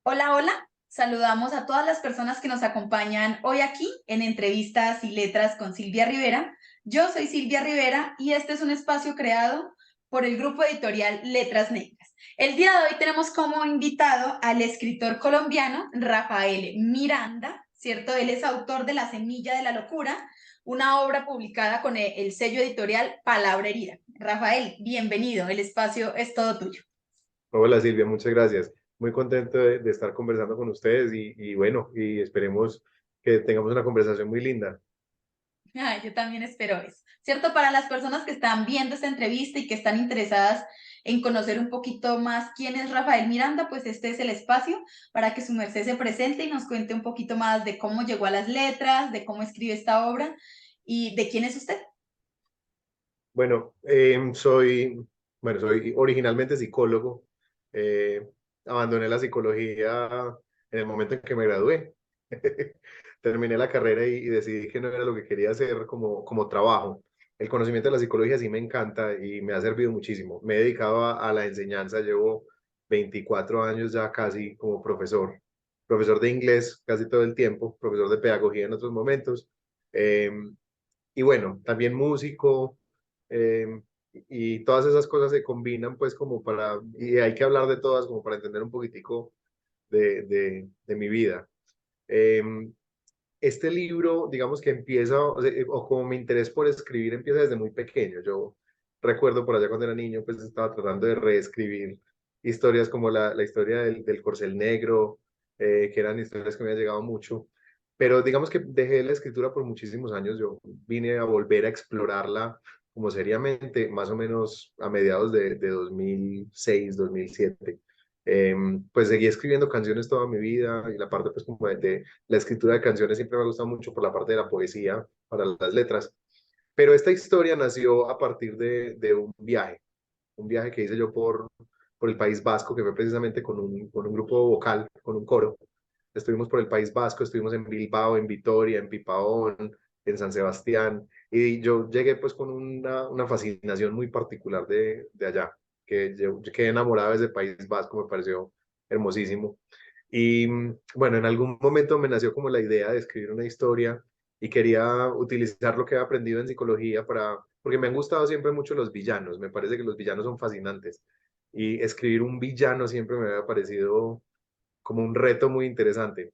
Hola, hola. Saludamos a todas las personas que nos acompañan hoy aquí en Entrevistas y Letras con Silvia Rivera. Yo soy Silvia Rivera y este es un espacio creado por el grupo editorial Letras Negras. El día de hoy tenemos como invitado al escritor colombiano Rafael Miranda, ¿cierto? Él es autor de La Semilla de la Locura, una obra publicada con el sello editorial Palabra Herida. Rafael, bienvenido. El espacio es todo tuyo. Hola Silvia, muchas gracias. Muy contento de estar conversando con ustedes y bueno, y esperemos que tengamos una conversación muy linda. Ay, yo también espero eso. ¿Cierto? Para las personas que están viendo esta entrevista y que están interesadas en conocer un poquito más quién es Rafael Miranda, pues este es el espacio para que su merced se presente y nos cuente un poquito más de cómo llegó a las letras, de cómo escribe esta obra y de quién es usted. Bueno, soy originalmente psicólogo. Eh, Abandoné la psicología en el momento en que me gradué. Terminé la carrera y decidí que no era lo que quería hacer como trabajo. El conocimiento de la psicología sí me encanta y me ha servido muchísimo. Me he dedicado a la enseñanza, llevo 24 años ya casi como profesor de inglés casi todo el tiempo, profesor de pedagogía en otros momentos. Y bueno, también músico, eh, y todas esas cosas se combinan pues como y hay que hablar de todas como para entender un poquitico de mi vida. Eh, este libro, digamos que empieza, o como mi interés por escribir empieza desde muy pequeño. Yo recuerdo por allá cuando era niño, pues estaba tratando de reescribir historias como la historia del Corcel Negro, que eran historias que me habían llegado mucho. Pero digamos que dejé la escritura por muchísimos años. Yo vine a volver a explorarla como seriamente, más o menos a mediados de 2006, 2007. Pues seguí escribiendo canciones toda mi vida y la parte pues como de la escritura de canciones siempre me ha gustado mucho por la parte de la poesía para las letras. Pero esta historia nació a partir de un viaje que hice yo por el País Vasco, que fue precisamente con un grupo vocal, con un coro. Estuvimos por el País Vasco, estuvimos en Bilbao, en Vitoria, en Pipaón, en San Sebastián, y yo llegué pues con una fascinación muy particular de allá, que yo quedé enamorado de ese País Vasco, me pareció hermosísimo. Y bueno, en algún momento me nació como la idea de escribir una historia y quería utilizar lo que he aprendido en psicología porque me han gustado siempre mucho los villanos, me parece que los villanos son fascinantes y escribir un villano siempre me había parecido como un reto muy interesante,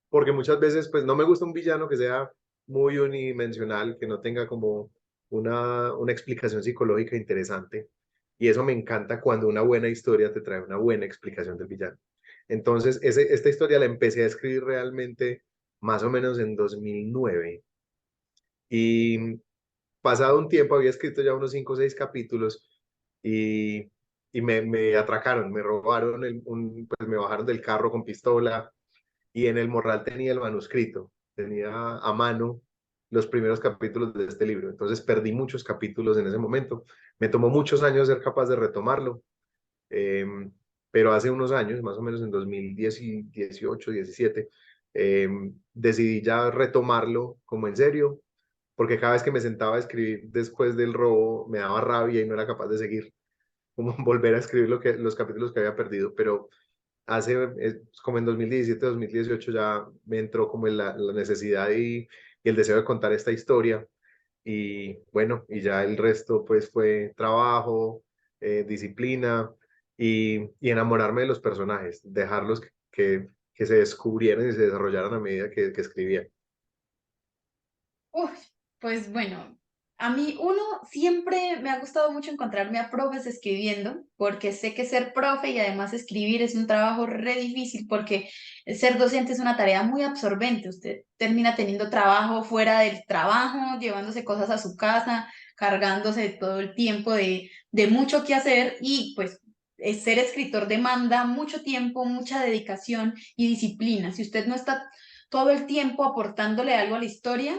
porque muchas veces pues no me gusta un villano que sea muy unidimensional, que no tenga como una explicación psicológica interesante, y eso me encanta cuando una buena historia te trae una buena explicación del villano. Entonces, esta historia la empecé a escribir realmente más o menos en 2009 y pasado un tiempo había escrito ya unos 5 o 6 capítulos y, y me atracaron, me robaron, pues me bajaron del carro con pistola y en el morral tenía el manuscrito, tenía a mano los primeros capítulos de este libro. Entonces perdí muchos capítulos en ese momento. Me tomó muchos años ser capaz de retomarlo, eh, pero hace unos años, más o menos en 2018, 17, eh, decidí ya retomarlo como en serio, porque cada vez que me sentaba a escribir después del robo me daba rabia y no era capaz de seguir, como volver a escribir los capítulos que había perdido, pero como en 2017, 2018 ya me entró como la necesidad y el deseo de contar esta historia y bueno, y ya el resto pues fue trabajo, disciplina y enamorarme de los personajes, dejarlos que se descubrieran y se desarrollaran a medida que escribía. Uf, pues bueno, a mí uno siempre me ha gustado mucho encontrarme a profes escribiendo, porque sé que ser profe y además escribir es un trabajo re difícil, porque ser docente es una tarea muy absorbente. Usted termina teniendo trabajo fuera del trabajo, llevándose cosas a su casa, cargándose todo el tiempo de mucho que hacer y pues ser escritor demanda mucho tiempo, mucha dedicación y disciplina. Si usted no está todo el tiempo aportándole algo a la historia,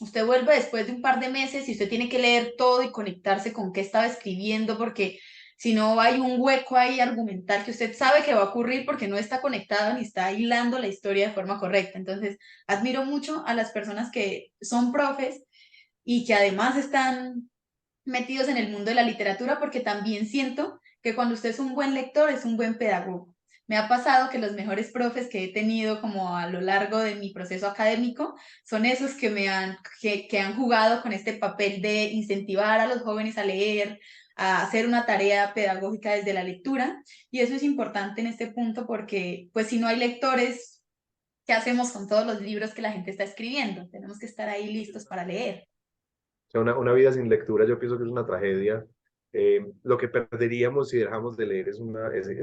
usted vuelve después de un par de meses y usted tiene que leer todo y conectarse con qué estaba escribiendo, porque si no hay un hueco ahí argumental que usted sabe que va a ocurrir porque no está conectado ni está hilando la historia de forma correcta. Entonces, admiro mucho a las personas que son profes y que además están metidos en el mundo de la literatura, porque también siento que cuando usted es un buen lector, es un buen pedagogo. me ha pasado que los mejores profes que he tenido como a lo largo de mi proceso académico son esos que han jugado con este papel de incentivar a los jóvenes a leer, a hacer una tarea pedagógica desde la lectura. Y eso es importante en este punto porque, pues, si no hay lectores, ¿qué hacemos con todos los libros que la gente está escribiendo? Tenemos que estar ahí listos para leer. O sea, una vida sin lectura yo pienso que es una tragedia. Lo que perderíamos si dejamos de leer es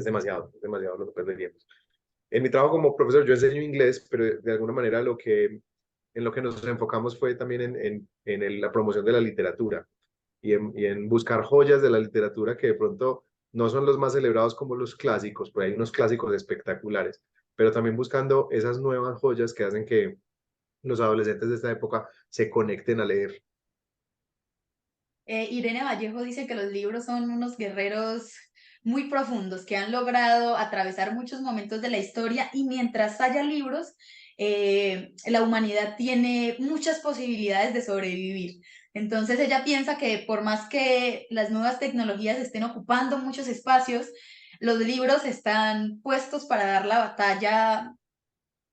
demasiado lo que perderíamos. En mi trabajo como profesor yo enseño inglés, pero de alguna manera en lo que nos enfocamos fue también la promoción de la literatura y en buscar joyas de la literatura que de pronto no son los más celebrados como los clásicos, pero hay unos clásicos espectaculares, pero también buscando esas nuevas joyas que hacen que los adolescentes de esta época se conecten a leer. Irene Vallejo dice que los libros son unos guerreros muy profundos que han logrado atravesar muchos momentos de la historia y mientras haya libros, la humanidad tiene muchas posibilidades de sobrevivir. Entonces ella piensa que por más que las nuevas tecnologías estén ocupando muchos espacios, los libros están puestos para dar la batalla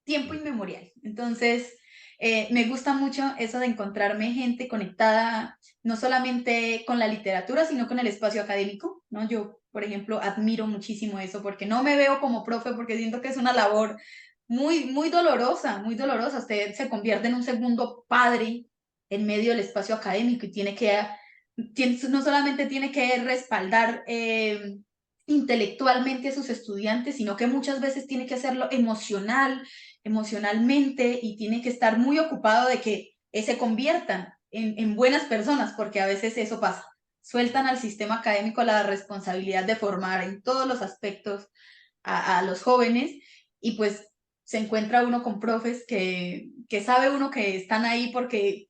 tiempo inmemorial. Entonces, me gusta mucho eso de encontrarme gente conectada, no solamente con la literatura, sino con el espacio académico, ¿no? Yo, por ejemplo, admiro muchísimo eso porque no me veo como profe porque siento que es una labor muy, muy dolorosa, muy dolorosa. Usted se convierte en un segundo padre en medio del espacio académico y no solamente tiene que respaldar intelectualmente a sus estudiantes, sino que muchas veces tiene que hacerlo emocionalmente y tiene que estar muy ocupado de que se conviertan en buenas personas, porque a veces eso pasa. Sueltan al sistema académico la responsabilidad de formar en todos los aspectos a los jóvenes y pues se encuentra uno con profes que sabe uno que están ahí porque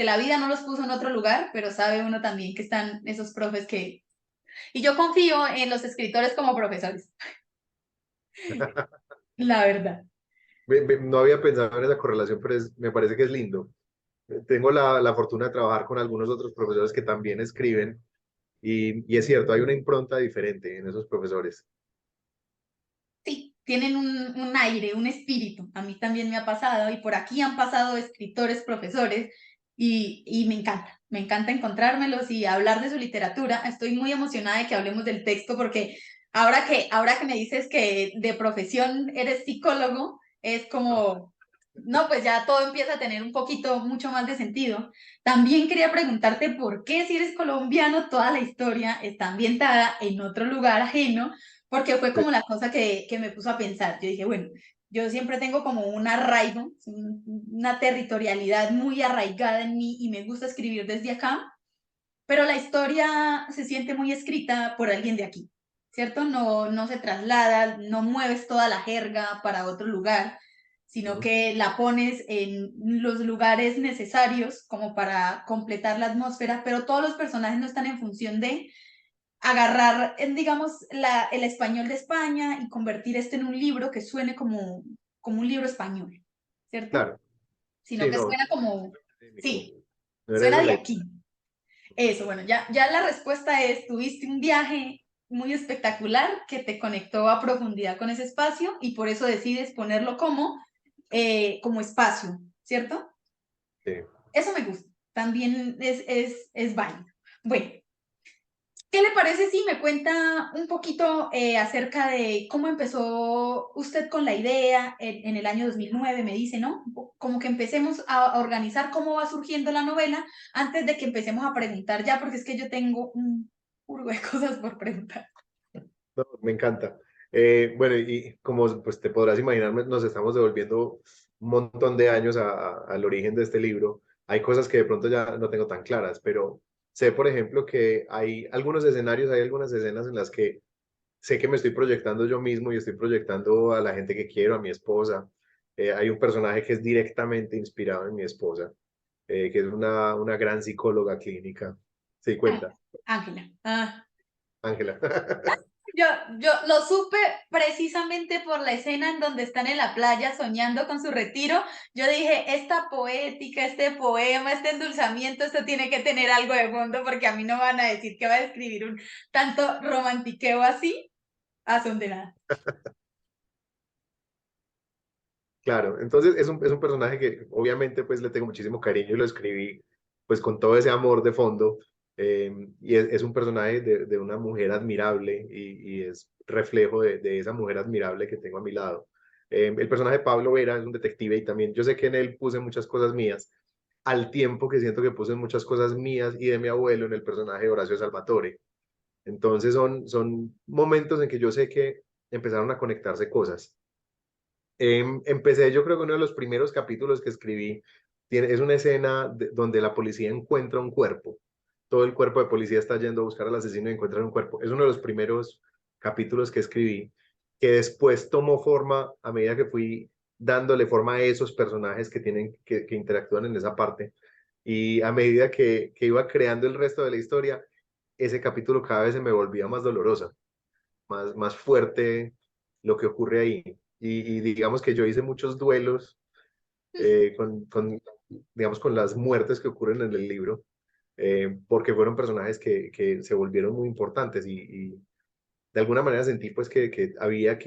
la vida no los puso en otro lugar, pero sabe uno también que están esos profes que... Y yo confío en los escritores como profesores, la verdad. No había pensado en esa correlación, pero me parece que es lindo. Tengo la fortuna de trabajar con algunos otros profesores que también escriben y es cierto, hay una impronta diferente en esos profesores. Sí, tienen un aire, un espíritu. A mí también me ha pasado y por aquí han pasado escritores, profesores y me encanta encontrármelos y hablar de su literatura. Estoy muy emocionada de que hablemos del texto porque ahora que me dices que de profesión eres psicólogo, es como, no, pues ya todo empieza a tener un poquito, mucho más de sentido. También quería preguntarte por qué si eres colombiano, toda la historia está ambientada en otro lugar ajeno porque fue Sí, como la cosa que me puso a pensar. Yo dije, bueno, yo siempre tengo como un arraigo, una territorialidad muy arraigada en mí y me gusta escribir desde acá, pero la historia se siente muy escrita por alguien de aquí, ¿cierto? No, no se traslada, no mueves toda la jerga para otro lugar, sino ujú, que la pones en los lugares necesarios como para completar la atmósfera, pero todos los personajes no están en función de agarrar, digamos, el español de España y convertir esto en un libro que suene como un libro español, ¿cierto? claro, Sino sí, que no, suena como, académico. sí, No era suena esa de la idea. aquí. Eso, bueno, ya la respuesta es, tuviste un viaje muy espectacular que te conectó a profundidad con ese espacio y por eso decides ponerlo como espacio, ¿cierto? Sí. Eso me gusta, también es válido. Bueno, ¿qué le parece si me cuenta un poquito acerca de cómo empezó usted con la idea en el año 2009? Me dice, ¿no? Como que empecemos a organizar cómo va surgiendo la novela antes de que empecemos a preguntar ya, porque es que yo tengo un purgo de cosas por preguntar. No, me encanta. Bueno, y como pues te podrás imaginar, nos estamos devolviendo un montón de años al origen de este libro. Hay cosas que de pronto ya no tengo tan claras, pero sé, por ejemplo, que hay algunos escenarios, hay algunas escenas en las que sé que me estoy proyectando yo mismo y estoy proyectando a la gente que quiero, a mi esposa. Hay un personaje que es directamente inspirado en mi esposa, que es una gran psicóloga clínica. Se di Ay, cuenta, Ángela. Ah. Ángela. Yo, yo lo supe precisamente por la escena en donde están en la playa soñando con su retiro. Yo dije, esta poética, este poema, este endulzamiento, esto tiene que tener algo de fondo porque a mí no van a decir que va a escribir un tanto romantiqueo así a son de nada. Claro, entonces es un personaje que obviamente pues le tengo muchísimo cariño y lo escribí pues con todo ese amor de fondo, y es un personaje de una mujer admirable y es reflejo de esa mujer admirable que tengo a mi lado. El personaje de Pablo Vera es un detective y también yo sé que en él puse muchas cosas mías, al tiempo que siento que puse muchas cosas mías y de mi abuelo en el personaje de Horacio Salvatore. Entonces son momentos en que yo sé que empezaron a conectarse cosas. Empecé, yo creo que uno de los primeros capítulos que escribí es una escena donde la policía encuentra un cuerpo. Todo el cuerpo de policía está yendo a buscar al asesino y encuentran un cuerpo. Es uno de los primeros capítulos que escribí, que después tomó forma a medida que fui dándole forma a esos personajes que tienen que interactúan en esa parte. Y a medida que iba creando el resto de la historia, ese capítulo cada vez se me volvía más dolorosa, más fuerte lo que ocurre ahí. Y digamos que yo hice muchos duelos digamos, con las muertes que ocurren en el libro, porque fueron personajes que se volvieron muy importantes y de alguna manera sentí pues que había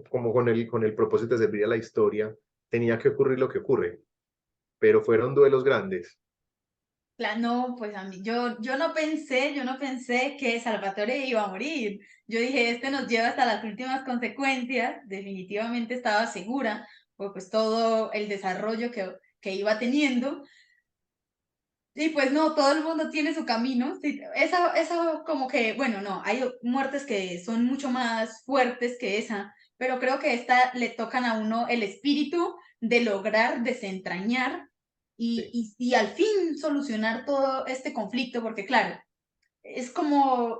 como con el propósito de servir a la historia, tenía que ocurrir lo que ocurre, pero fueron duelos grandes. No, pues a mí, yo no pensé que Salvatore iba a morir. Yo dije, este nos lleva hasta las últimas consecuencias. Definitivamente estaba segura, pues todo el desarrollo que iba teniendo. Y pues no, todo el mundo tiene su camino. Sí, esa como que, bueno, no, hay muertes que son mucho más fuertes que esa, pero creo que esta le tocan a uno el espíritu de lograr desentrañar Sí, y al fin solucionar todo este conflicto, porque claro, es como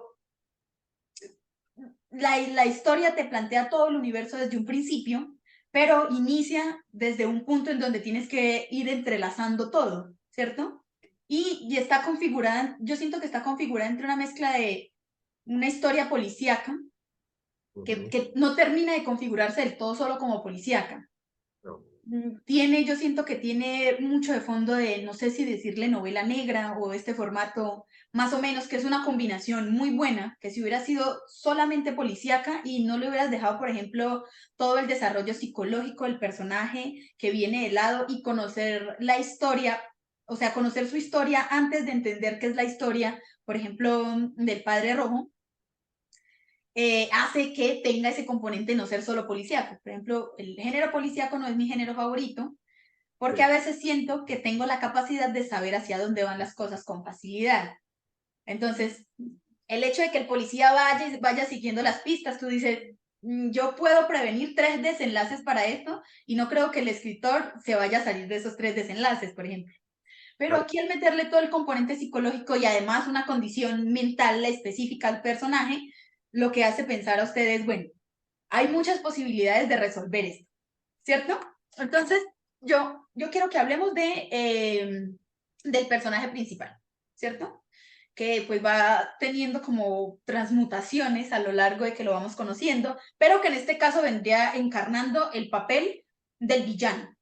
la historia te plantea todo el universo desde un principio, pero inicia desde un punto en donde tienes que ir entrelazando todo, ¿cierto? Y está configurada, yo siento que está configurada entre una mezcla de una historia policíaca, ujú, que no termina de configurarse del todo solo como policíaca. no, Yo siento que tiene mucho de fondo de, no sé si decirle novela negra o este formato, más o menos, que es una combinación muy buena, que si hubiera sido solamente policíaca y no le hubieras dejado, por ejemplo, todo el desarrollo psicológico del personaje que viene de lado y conocer la historia, o sea, conocer su historia antes de entender qué es la historia, por ejemplo, del Padre Rojo, hace que tenga ese componente no ser solo policíaco. Por ejemplo, el género policíaco no es mi género favorito, porque a sí, veces siento que tengo la capacidad de saber hacia dónde van las cosas con facilidad. Entonces, el hecho de que el policía vaya siguiendo las pistas, tú dices, yo puedo prevenir 3 desenlaces para esto y no creo que el escritor se vaya a salir de esos 3 desenlaces, por ejemplo. Pero claro. aquí al meterle todo el componente psicológico y además una condición mental específica al personaje, lo que hace pensar a ustedes, bueno, hay muchas posibilidades de resolver esto, ¿cierto? Entonces, yo quiero que hablemos del personaje principal, ¿cierto? Que pues va teniendo como transmutaciones a lo largo de que lo vamos conociendo, pero que en este caso vendría encarnando el papel del villano.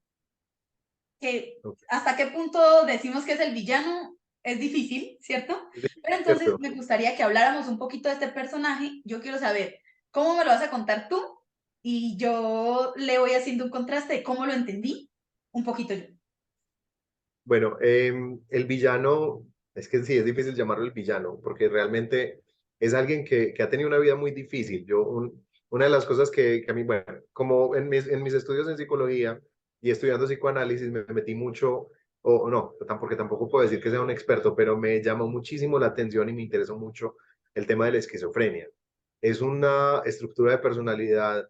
Que Ok. hasta qué punto decimos que es el villano es difícil, ¿cierto? Pero entonces ¿Cierto? me gustaría que habláramos un poquito de este personaje. Yo quiero saber cómo me lo vas a contar tú y yo le voy haciendo un contraste de cómo lo entendí un poquito yo. Bueno, el villano, es que sí, es difícil llamarlo el villano, porque realmente es alguien que ha tenido una vida muy difícil. Una de las cosas que a mí, bueno, como en mis estudios en psicología y estudiando psicoanálisis, me metí mucho, o no, porque tampoco puedo decir que sea un experto, pero me llamó muchísimo la atención y me interesó mucho el tema de la esquizofrenia. Es una estructura de personalidad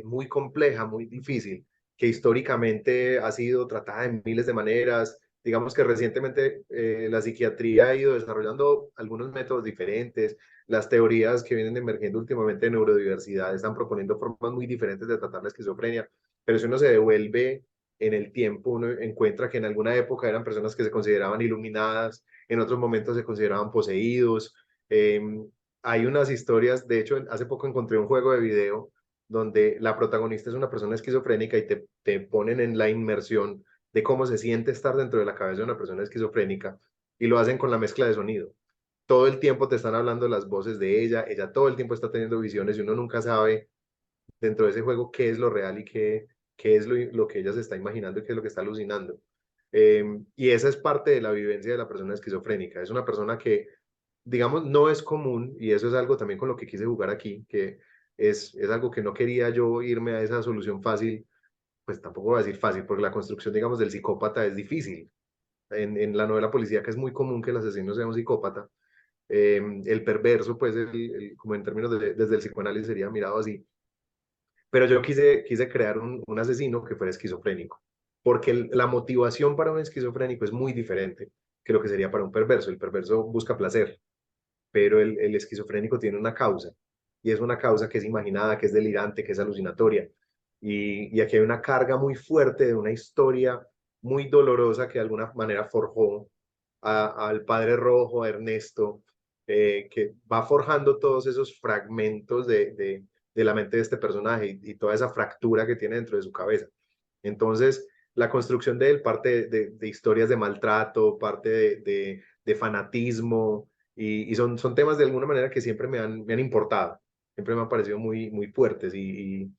muy compleja, muy difícil que históricamente ha sido tratada en miles de maneras. Digamos que recientemente la psiquiatría ha ido desarrollando algunos métodos diferentes. Las teorías que vienen emergiendo últimamente de neurodiversidad están proponiendo formas muy diferentes de tratar la esquizofrenia. Pero si uno se devuelve en el tiempo, uno encuentra que en alguna época eran personas que se consideraban iluminadas, en otros momentos se consideraban poseídos. Eh, Hay unas historias, de hecho, hace poco encontré un juego de video donde la protagonista es una persona esquizofrénica y te ponen en la inmersión de cómo se siente estar dentro de la cabeza de una persona esquizofrénica y lo hacen con la mezcla de sonido. Todo el tiempo te están hablando las voces de ella, ella todo el tiempo está teniendo visiones y uno nunca sabe dentro de ese juego qué es lo real y qué es lo que ella se está imaginando y qué es lo que está alucinando. Y esa es parte de la vivencia de la persona esquizofrénica. Es una persona que, digamos, no es común, y eso es algo también con lo que quise jugar aquí, que es algo que no quería yo irme a esa solución fácil, pues tampoco voy a decir fácil, porque la construcción, digamos, del psicópata es difícil. En la novela policíaca es muy común que el asesino sea un psicópata. El perverso, pues, como en términos desde el psicoanálisis sería mirado así. Pero yo quise crear un asesino que fuera esquizofrénico, porque la motivación para un esquizofrénico es muy diferente que lo que sería para un perverso. El perverso busca placer, pero el esquizofrénico tiene una causa, y es una causa que es imaginada, que es delirante, que es alucinatoria. Y aquí hay una carga muy fuerte de una historia muy dolorosa que de alguna manera forjó al Padre Rojo, a Ernesto, que va forjando todos esos fragmentos de la mente de este personaje y toda esa fractura que tiene dentro de su cabeza. Entonces, la construcción de él parte de historias de maltrato, parte de fanatismo, y son temas de alguna manera que siempre me han importado, siempre me han parecido muy fuertes, y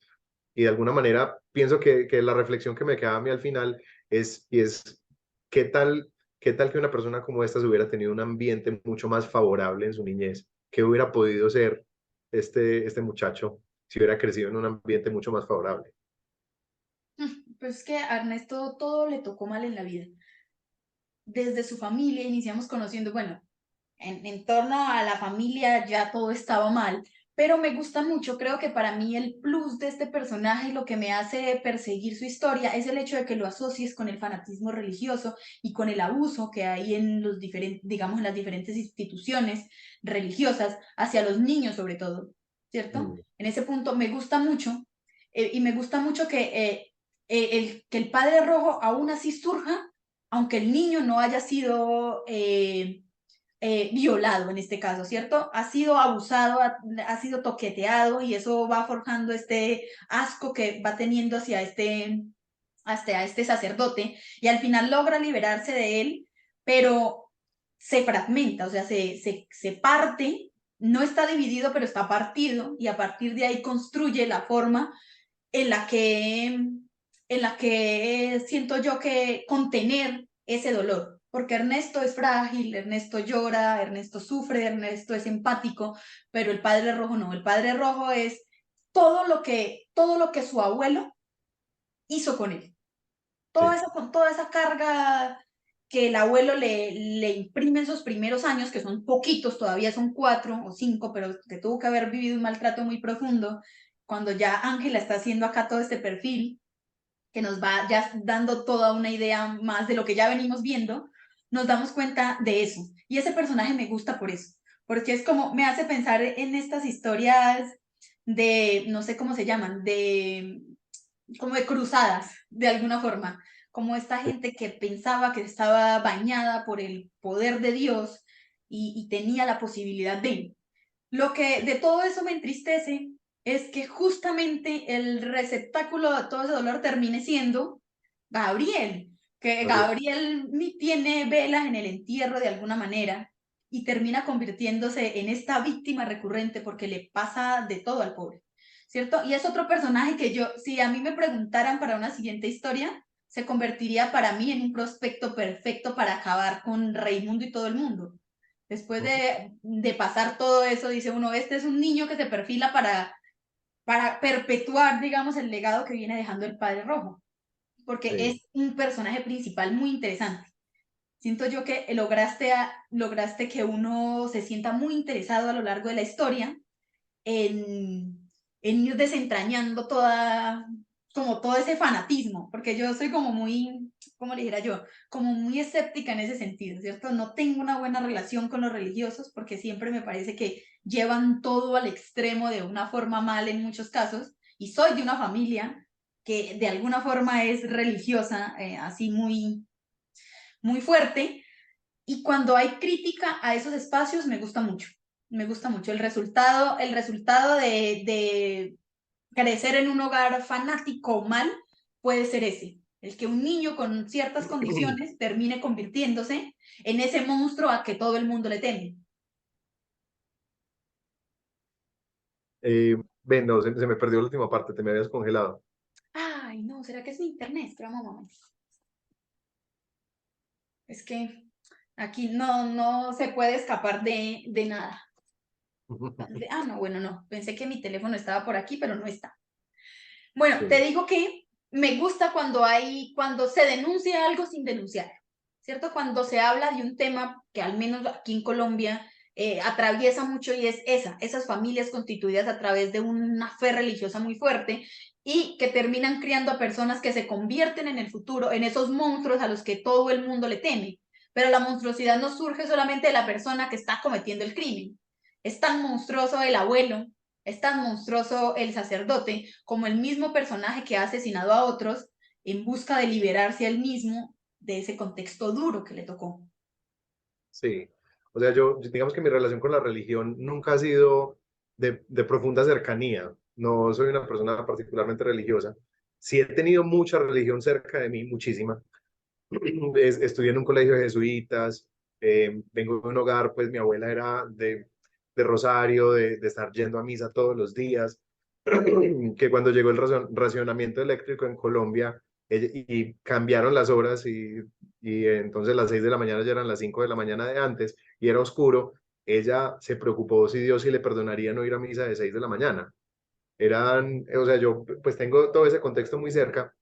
de alguna manera pienso que la reflexión que me queda a mí al final es qué tal, qué tal que una persona como esta se hubiera tenido un ambiente mucho más favorable en su niñez, qué hubiera podido ser este muchacho si hubiera crecido en un ambiente mucho más favorable. Pues es que a Ernesto todo le tocó mal en la vida. Desde su familia iniciamos conociendo, bueno, en torno a la familia ya todo estaba mal, pero me gusta mucho, creo que para mí el plus de este personaje y lo que me hace perseguir su historia es el hecho de que lo asocies con el fanatismo religioso y con el abuso que hay en los diferentes, digamos, en las diferentes instituciones religiosas hacia los niños sobre todo, ¿cierto? Mm, En ese punto me gusta mucho y me gusta mucho que el Padre Rojo aún así surja, aunque el niño no haya sido violado en este caso, ¿cierto? Ha sido abusado, ha sido toqueteado y eso va forjando este asco que va teniendo hacia este sacerdote y al final logra liberarse de él, pero se fragmenta, o sea, se parte, no está dividido, pero está partido y a partir de ahí construye la forma en la que, en la que siento yo que contener ese dolor, porque Ernesto es frágil, Ernesto llora, Ernesto sufre, Ernesto es empático, pero el Padre Rojo no, el Padre Rojo es todo lo que su abuelo hizo con él, sí, toda esa carga que el abuelo le imprime en sus primeros años, que son poquitos, todavía son 4 o 5, pero que tuvo que haber vivido un maltrato muy profundo, cuando ya Ángela está haciendo acá todo este perfil, que nos va ya dando toda una idea más de lo que ya venimos viendo, nos damos cuenta de eso. Y ese personaje me gusta por eso, porque es como, me hace pensar en estas historias de, no sé cómo se llaman, como de cruzadas, de alguna forma, como esta sí. gente que pensaba que estaba bañada por el poder de Dios y tenía la posibilidad de. Lo que de todo eso me entristece es que justamente el receptáculo de todo ese dolor termine siendo Gabriel, que Gabriel. Gabriel ni tiene velas en el entierro de alguna manera y termina convirtiéndose en esta víctima recurrente porque le pasa de todo al pobre, ¿cierto? Y es otro personaje que yo, si a mí me preguntaran para una siguiente historia, se convertiría para mí en un prospecto perfecto para acabar con Raimundo y todo el mundo. Después de pasar todo eso, dice uno, este es un niño que se perfila para perpetuar, digamos, el legado que viene dejando el Padre Rojo, porque Sí. es un personaje principal muy interesante. Siento yo que lograste que uno se sienta muy interesado a lo largo de la historia en ir desentrañando como todo ese fanatismo, porque yo soy como muy, ¿cómo le dijera yo? Como muy escéptica en ese sentido, ¿cierto? No tengo una buena relación con los religiosos porque siempre me parece que llevan todo al extremo de una forma mal en muchos casos, y soy de una familia que de alguna forma es religiosa, así muy fuerte, y cuando hay crítica a esos espacios me gusta mucho. Me gusta mucho el resultado de crecer en un hogar fanático o mal puede ser ese, el que un niño con ciertas condiciones termine convirtiéndose en ese monstruo a que todo el mundo le teme. Ven, no, se me perdió la última parte, te me habías congelado. Ay, no, ¿será que es mi internet? Espera un momento. Es que aquí no se puede escapar de nada. No, bueno, no. Pensé que mi teléfono estaba por aquí, pero no está. Bueno, te Sí, digo que me gusta cuando se denuncia algo sin denunciar, ¿cierto? Cuando se habla de un tema que al menos aquí en Colombia atraviesa mucho y es esas familias constituidas a través de una fe religiosa muy fuerte y que terminan criando a personas que se convierten en el futuro en esos monstruos a los que todo el mundo le teme. Pero la monstruosidad no surge solamente de la persona que está cometiendo el crimen. Es tan monstruoso el abuelo, es tan monstruoso el sacerdote como el mismo personaje que ha asesinado a otros en busca de liberarse a él mismo de ese contexto duro que le tocó. sí. O sea, digamos que mi relación con la religión nunca ha sido de profunda cercanía. No soy una persona particularmente religiosa. Sí he tenido mucha religión cerca de mí, muchísima. Estudié en un colegio de jesuitas, vengo de un hogar, pues mi abuela era de Rosario, de estar yendo a misa todos los días, que cuando llegó el racionamiento eléctrico en Colombia y cambiaron las horas y entonces las 6 de la mañana ya eran las 5 de la mañana de antes y era oscuro, ella se preocupó si Dios sí le perdonaría no ir a misa de 6 de la mañana. O sea, yo pues tengo todo ese contexto muy cerca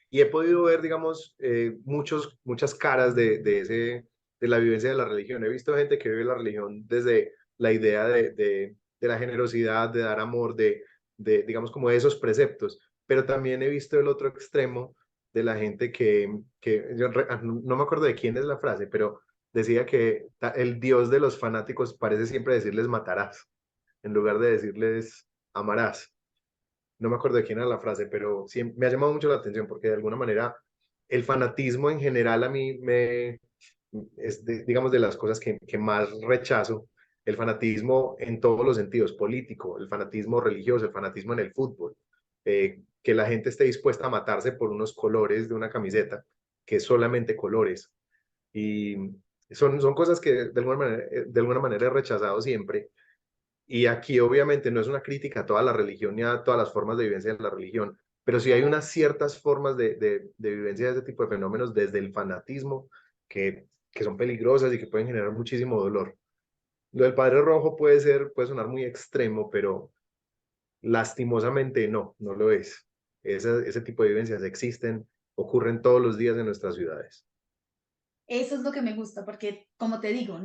y he podido ver, digamos, muchas caras de la vivencia de la religión. He visto gente que vive la religión desde la idea de la generosidad, de dar amor, digamos, como de esos preceptos, pero también he visto el otro extremo de la gente no me acuerdo de quién es la frase, pero decía que el Dios de los fanáticos parece siempre decirles matarás, en lugar de decirles amarás. No me acuerdo de quién era la frase, pero sí me ha llamado mucho la atención porque de alguna manera el fanatismo en general a mí digamos, de las cosas que más rechazo, el fanatismo en todos los sentidos, político, el fanatismo religioso, el fanatismo en el fútbol, que la gente esté dispuesta a matarse por unos colores de una camiseta, que es solamente colores. Y son cosas que de alguna manera he rechazado siempre y aquí obviamente no es una crítica a toda la religión ni a todas las formas de vivencia de la religión, pero sí hay unas ciertas formas de vivencia de ese tipo de fenómenos desde el fanatismo que son peligrosas y que pueden generar muchísimo dolor. Lo del Padre Rojo puede sonar muy extremo, pero lastimosamente no lo es. Ese tipo de vivencias existen, ocurren todos los días en nuestras ciudades. Eso es lo que me gusta, porque como te digo,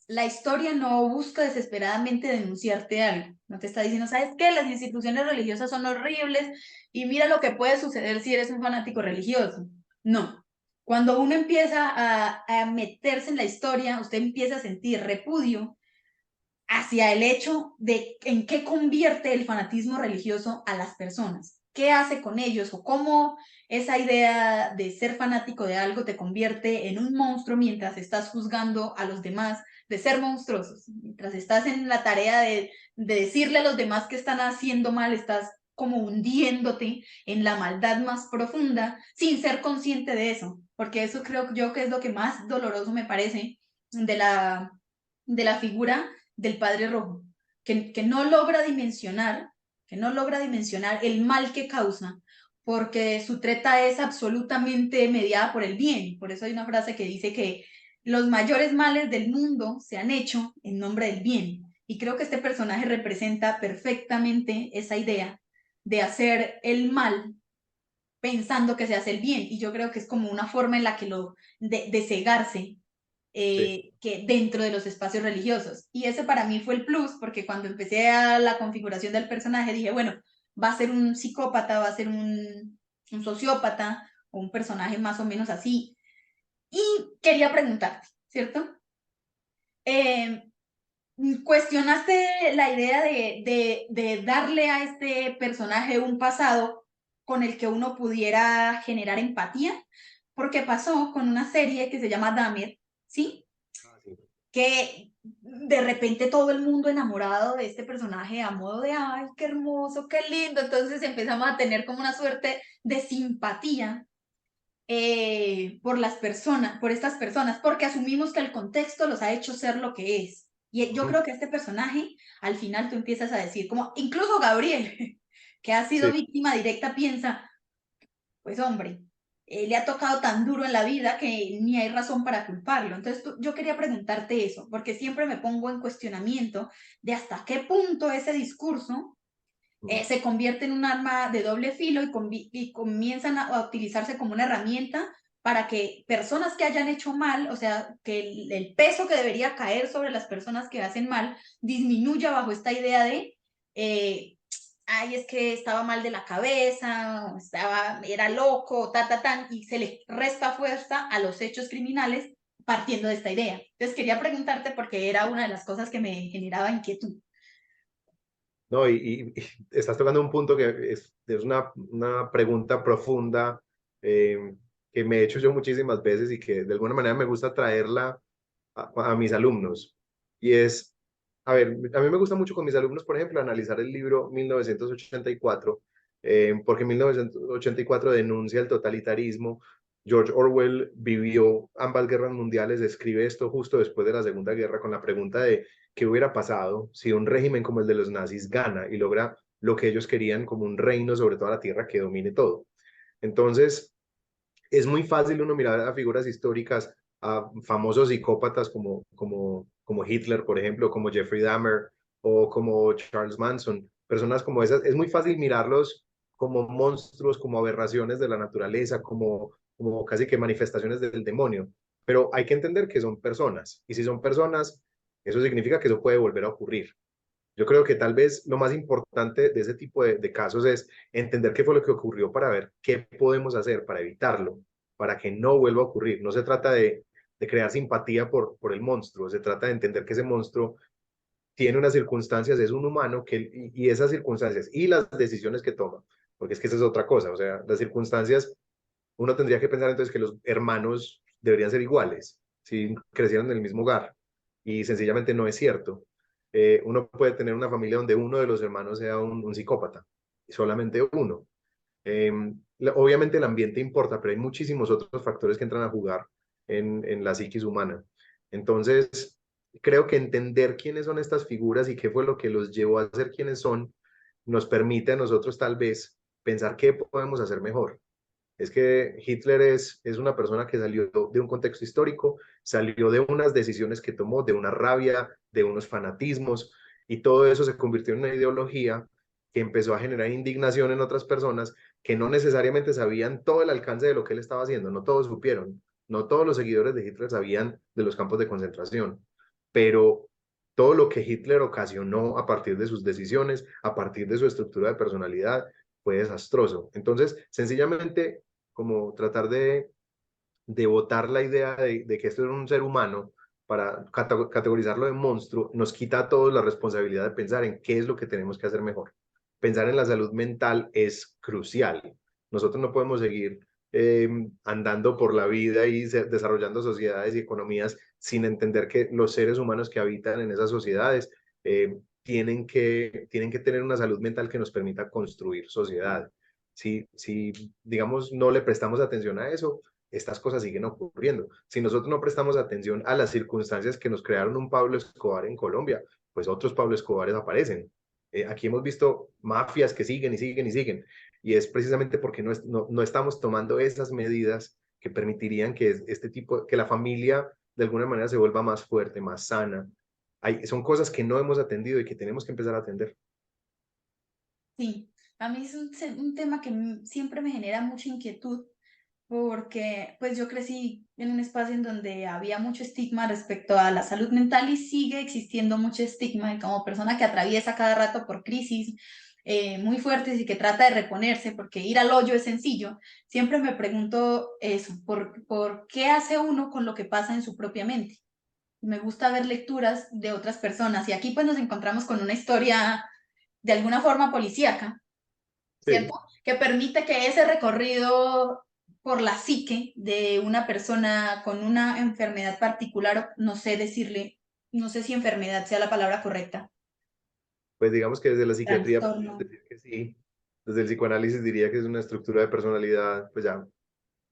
la historia no busca desesperadamente denunciarte algo. No te está diciendo, ¿sabes qué? Las instituciones religiosas son horribles y mira lo que puede suceder si eres un fanático religioso. No. Cuando uno empieza a meterse en la historia, usted empieza a sentir repudio hacia el hecho de en qué convierte el fanatismo religioso a las personas, qué hace con ellos o cómo esa idea de ser fanático de algo te convierte en un monstruo mientras estás juzgando a los demás de ser monstruosos, mientras estás en la tarea de decirle a los demás que están haciendo mal, estás como hundiéndote en la maldad más profunda sin ser consciente de eso, porque eso creo yo que es lo que más doloroso me parece de la figura del Padre Rojo, que no logra dimensionar, que no logra dimensionar el mal que causa, porque su treta es absolutamente mediada por el bien. Por eso hay una frase que dice que los mayores males del mundo se han hecho en nombre del bien. Y creo que este personaje representa perfectamente esa idea de hacer el mal pensando que se hace el bien. Y yo creo que es como una forma en la que de cegarse Sí, que dentro de los espacios religiosos. Y ese para mí fue el plus, porque cuando empecé a la configuración del personaje dije, bueno, va a ser un psicópata, va a ser un sociópata o un personaje más o menos así. Y quería preguntarte, ¿cierto? Eh, cuestionaste la idea de darle a este personaje un pasado con el que uno pudiera generar empatía, porque pasó con una serie que se llama Dahmer, ¿sí? ah, sí, Que de repente todo el mundo enamorado de este personaje a modo de, ay, qué hermoso, qué lindo, entonces empezamos a tener como una suerte de simpatía por las personas, por estas personas, porque asumimos que el contexto los ha hecho ser lo que es. Y yo Ujú. creo que este personaje, al final tú empiezas a decir, como incluso Gabriel, que ha sido Sí, víctima directa, piensa, pues hombre, le ha tocado tan duro en la vida que ni hay razón para culparlo. Entonces yo quería preguntarte eso, porque siempre me pongo en cuestionamiento de hasta qué punto ese discurso mm, se convierte en un arma de doble filo y comienzan a utilizarse como una herramienta para que personas que hayan hecho mal, o sea, que el peso que debería caer sobre las personas que hacen mal, disminuya bajo esta idea de, eh, ay, es que estaba mal de la cabeza, o era loco, y se le resta fuerza a los hechos criminales partiendo de esta idea. Entonces quería preguntarte porque era una de las cosas que me generaba inquietud. no, y estás tocando un punto que es una pregunta profunda que me he hecho yo muchísimas veces y que de alguna manera me gusta traerla a mis alumnos. Y es, a ver, a mí me gusta mucho con mis alumnos, por ejemplo, analizar el libro 1984, porque 1984 denuncia el totalitarismo. George Orwell vivió ambas guerras mundiales, escribe esto justo después de la Segunda Guerra con la pregunta de qué hubiera pasado si un régimen como el de los nazis gana y logra lo que ellos querían como un reino sobre toda la tierra que domine todo. Entonces, es muy fácil uno mirar a figuras históricas, a famosos psicópatas como Hitler, por ejemplo, como Jeffrey Dahmer o como Charles Manson, personas como esas, es muy fácil mirarlos como monstruos, como aberraciones de la naturaleza, como casi que manifestaciones del demonio, pero hay que entender que son personas, y si son personas, eso significa que eso puede volver a ocurrir. Yo creo que tal vez lo más importante de ese tipo de casos es entender qué fue lo que ocurrió para ver qué podemos hacer para evitarlo, para que no vuelva a ocurrir. No se trata de crear simpatía por el monstruo, se trata de entender que ese monstruo tiene unas circunstancias, es un humano y esas circunstancias y las decisiones que toma, porque es que esa es otra cosa, o sea, las circunstancias, uno tendría que pensar entonces que los hermanos deberían ser iguales, si crecieran en el mismo hogar, y sencillamente no es cierto. Uno puede tener una familia donde uno de los hermanos sea un psicópata, y solamente uno. Eh, Obviamente el ambiente importa, pero hay muchísimos otros factores que entran a jugar en la psiquis humana. Entonces, creo que entender quiénes son estas figuras y qué fue lo que los llevó a ser quienes son, nos permite a nosotros tal vez pensar qué podemos hacer mejor. Es que Hitler es una persona que salió de un contexto histórico, salió de unas decisiones que tomó, de una rabia, de unos fanatismos, y todo eso se convirtió en una ideología que empezó a generar indignación en otras personas que no necesariamente sabían todo el alcance de lo que él estaba haciendo, no todos supieron, no todos los seguidores de Hitler sabían de los campos de concentración, pero todo lo que Hitler ocasionó a partir de sus decisiones, a partir de su estructura de personalidad, fue desastroso. Entonces, sencillamente como tratar de botar la idea de que esto es un ser humano para categorizarlo de monstruo, nos quita a todos la responsabilidad de pensar en qué es lo que tenemos que hacer mejor. Pensar en la salud mental es crucial. Nosotros no podemos seguir andando por la vida y desarrollando sociedades y economías sin entender que los seres humanos que habitan en esas sociedades tienen que tener una salud mental que nos permita construir sociedad. Si, digamos, no le prestamos atención a eso, estas cosas siguen ocurriendo. Si nosotros no prestamos atención a las circunstancias que nos crearon un Pablo Escobar en Colombia, pues otros Pablo Escobares aparecen. Aquí hemos visto mafias que siguen y siguen y siguen, y es precisamente porque no estamos tomando esas medidas que permitirían que este tipo, que la familia de alguna manera se vuelva más fuerte, más sana. Son cosas que no hemos atendido y que tenemos que empezar a atender. Sí, a mí es un tema que siempre me genera mucha inquietud porque pues yo crecí en un espacio en donde había mucho estigma respecto a la salud mental y sigue existiendo mucho estigma y como persona que atraviesa cada rato por crisis muy fuertes y que trata de reponerse porque ir al hoyo es sencillo, siempre me pregunto eso, ¿por qué hace uno con lo que pasa en su propia mente? Me gusta ver lecturas de otras personas y aquí pues nos encontramos con una historia de alguna forma policíaca, ¿cierto? Sí, Que permite que ese recorrido por la psique de una persona con una enfermedad particular, no sé decirle, no sé si enfermedad sea la palabra correcta, pues digamos que desde la psiquiatría trastorno, podemos decir que sí, desde el psicoanálisis diría que es una estructura de personalidad, pues ya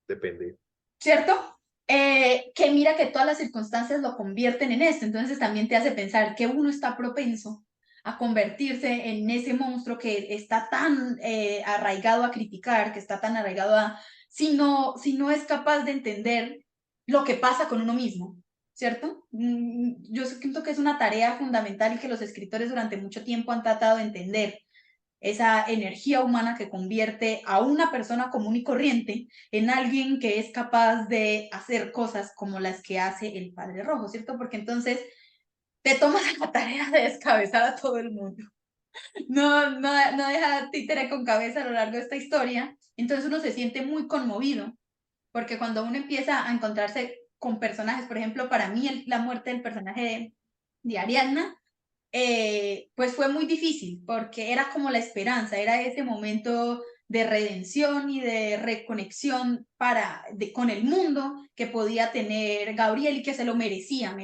depende. ¿cierto? que mira que todas las circunstancias lo convierten en esto, entonces también te hace pensar que uno está propenso a convertirse en ese monstruo que está tan arraigado a criticar, que está tan arraigado a, si no es capaz de entender lo que pasa con uno mismo, ¿cierto? Yo siento que es una tarea fundamental y que los escritores durante mucho tiempo han tratado de entender esa energía humana que convierte a una persona común y corriente en alguien que es capaz de hacer cosas como las que hace el Padre Rojo, ¿cierto? Porque entonces te tomas la tarea de descabezar a todo el mundo. No deja títere con cabeza a lo largo de esta historia. Entonces uno se siente muy conmovido, porque cuando uno empieza a encontrarse con personajes, por ejemplo, para mí la muerte del personaje de Ariadna pues fue muy difícil porque era como la esperanza, era ese momento de redención y de reconexión con el mundo que podía tener Gabriel y que se lo merecía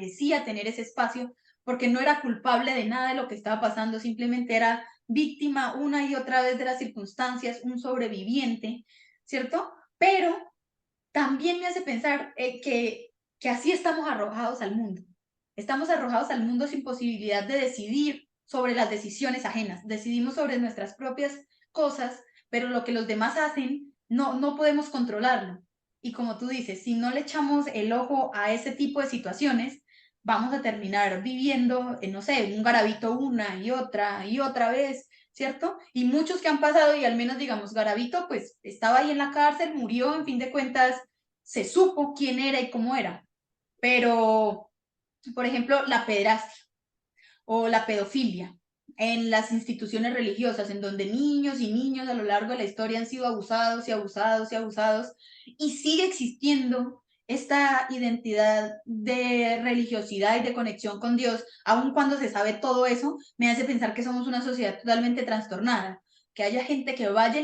tener ese espacio porque no era culpable de nada de lo que estaba pasando, simplemente era víctima una y otra vez de las circunstancias, un sobreviviente, ¿cierto? Pero también me hace pensar que así estamos arrojados al mundo. Estamos arrojados al mundo sin posibilidad de decidir sobre las decisiones ajenas. Decidimos sobre nuestras propias cosas, pero lo que los demás hacen no podemos controlarlo. Y como tú dices, si no le echamos el ojo a ese tipo de situaciones, vamos a terminar viviendo, no sé, un garabito una y otra vez, ¿cierto? Y muchos que han pasado, y al menos digamos, Garavito, pues estaba ahí en la cárcel, murió, en fin de cuentas, se supo quién era y cómo era. Pero, por ejemplo, la pederastia o la pedofilia en las instituciones religiosas, en donde niños y niños a lo largo de la historia han sido abusados y abusados y abusados, y sigue existiendo esta identidad de religiosidad y de conexión con Dios, aun cuando se sabe todo eso, me hace pensar que somos una sociedad totalmente trastornada. Que haya gente que vaya,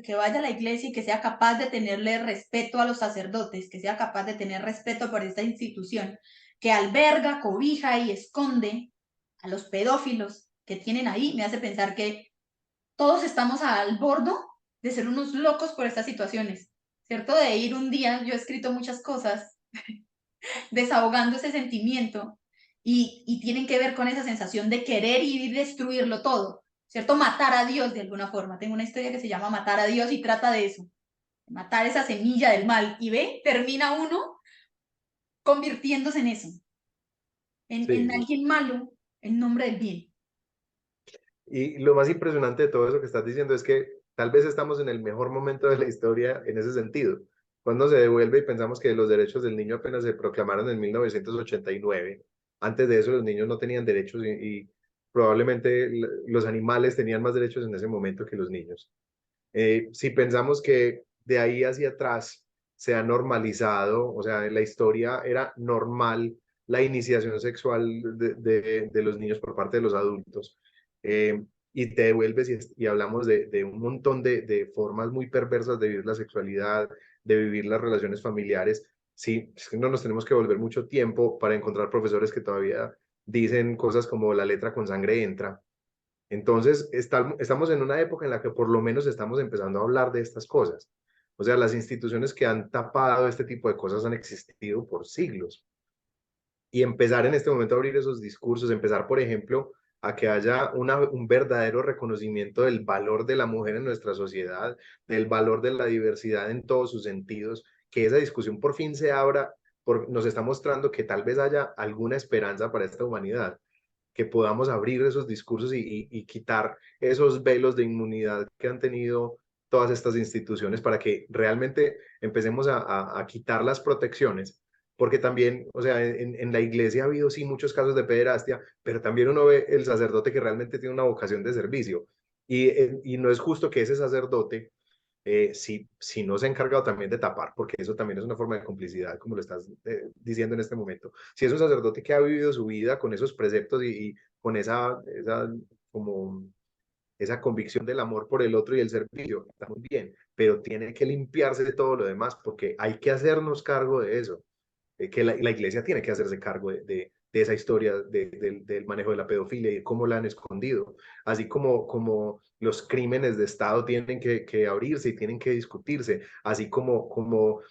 que vaya a la iglesia y que sea capaz de tenerle respeto a los sacerdotes, que sea capaz de tener respeto por esta institución, que alberga, cobija y esconde a los pedófilos que tienen ahí, me hace pensar que todos estamos al borde de ser unos locos por estas situaciones, ¿cierto? De ir un día, yo he escrito muchas cosas desahogando ese sentimiento y tienen que ver con esa sensación de querer ir y destruirlo todo, ¿cierto? Matar a Dios de alguna forma. Tengo una historia que se llama Matar a Dios y trata de eso, matar esa semilla del mal. Y ve, termina uno convirtiéndose en eso, Sí, en sí. alguien malo en nombre del bien. Y lo más impresionante de todo eso que estás diciendo es que tal vez estamos en el mejor momento de la historia en ese sentido. Cuando se devuelve y pensamos que los derechos del niño apenas se proclamaron en 1989, antes de eso los niños no tenían derechos y probablemente los animales tenían más derechos en ese momento que los niños. Si pensamos que de ahí hacia atrás se ha normalizado, o sea, en la historia era normal la iniciación sexual de los niños por parte de los adultos, eh, y te devuelves y hablamos de un montón de formas muy perversas de vivir la sexualidad, de vivir las relaciones familiares. Sí, es que no nos tenemos que volver mucho tiempo para encontrar profesores que todavía dicen cosas como la letra con sangre entra. Entonces, estamos en una época en la que por lo menos estamos empezando a hablar de estas cosas. O sea, las instituciones que han tapado este tipo de cosas han existido por siglos. Y empezar en este momento a abrir esos discursos, empezar, por ejemplo, a que haya un verdadero reconocimiento del valor de la mujer en nuestra sociedad, del valor de la diversidad en todos sus sentidos, que esa discusión por fin se abra, nos está mostrando que tal vez haya alguna esperanza para esta humanidad, que podamos abrir esos discursos y quitar esos velos de inmunidad que han tenido todas estas instituciones para que realmente empecemos a quitar las protecciones, porque también, o sea, en la iglesia ha habido sí muchos casos de pederastia, pero también uno ve el sacerdote que realmente tiene una vocación de servicio y no es justo que ese sacerdote si no se ha encargado también de tapar, porque eso también es una forma de complicidad, como lo estás diciendo en este momento. Si es un sacerdote que ha vivido su vida con esos preceptos y con como esa convicción del amor por el otro y el servicio, está muy bien, pero tiene que limpiarse de todo lo demás, porque hay que hacernos cargo de eso, que la iglesia tiene que hacerse cargo de esa historia del manejo de la pedofilia y de cómo la han escondido, así como los crímenes de Estado tienen que abrirse y tienen que discutirse, así como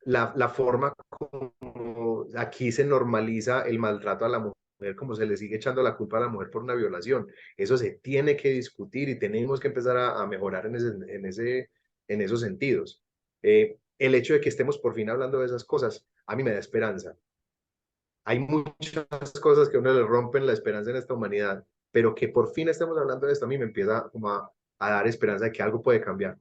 la forma como aquí se normaliza el maltrato a la mujer, como se le sigue echando la culpa a la mujer por una violación. Eso se tiene que discutir y tenemos que empezar a mejorar en esos sentidos. El hecho de que estemos por fin hablando de esas cosas, a mí me da esperanza. Hay muchas cosas que a uno le rompen la esperanza en esta humanidad, pero que por fin estemos hablando de esto, a mí me empieza como a dar esperanza de que algo puede cambiar.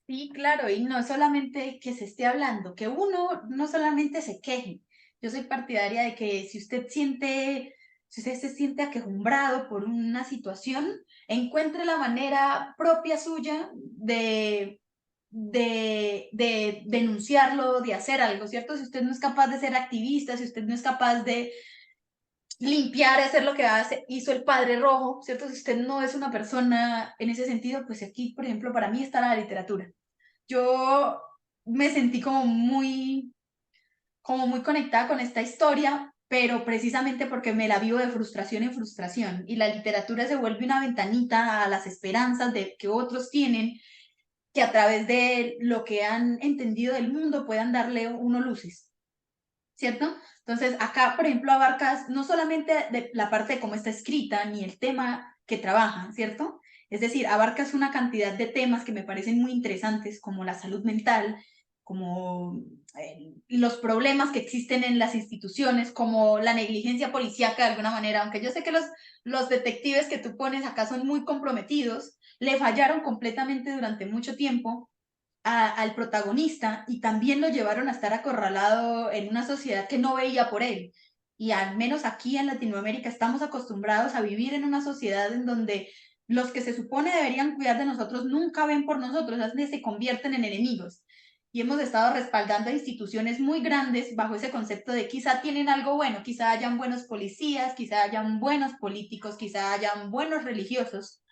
Sí, claro, y no solamente que se esté hablando, que uno no solamente se queje. Yo soy partidaria de que si usted se siente aquejumbrado por una situación, encuentre la manera propia suya de denunciarlo, de hacer algo, ¿cierto? Si usted no es capaz de ser activista, si usted no es capaz de limpiar y hacer lo que hizo el Padre Rojo, ¿cierto? Si usted no es una persona en ese sentido, pues aquí, por ejemplo, para mí está la literatura. Yo me sentí como muy conectada con esta historia, pero precisamente porque me la vivo de frustración en frustración. Y la literatura se vuelve una ventanita a las esperanzas de que otros tienen, que a través de lo que han entendido del mundo puedan darle uno luces, ¿cierto? Entonces, acá, por ejemplo, abarcas no solamente de la parte de cómo está escrita, ni el tema que trabajan, ¿cierto? Es decir, abarcas una cantidad de temas que me parecen muy interesantes, como la salud mental, como los problemas que existen en las instituciones, como la negligencia policíaca de alguna manera, aunque yo sé que los detectives que tú pones acá son muy comprometidos, le fallaron completamente durante mucho tiempo al protagonista y también lo llevaron a estar acorralado en una sociedad que no veía por él. Y al menos aquí en Latinoamérica estamos acostumbrados a vivir en una sociedad en donde los que se supone deberían cuidar de nosotros nunca ven por nosotros, así se convierten en enemigos. Y hemos estado respaldando a instituciones muy grandes bajo ese concepto de quizá tienen algo bueno, quizá hayan buenos policías, quizá hayan buenos políticos, quizá hayan buenos religiosos,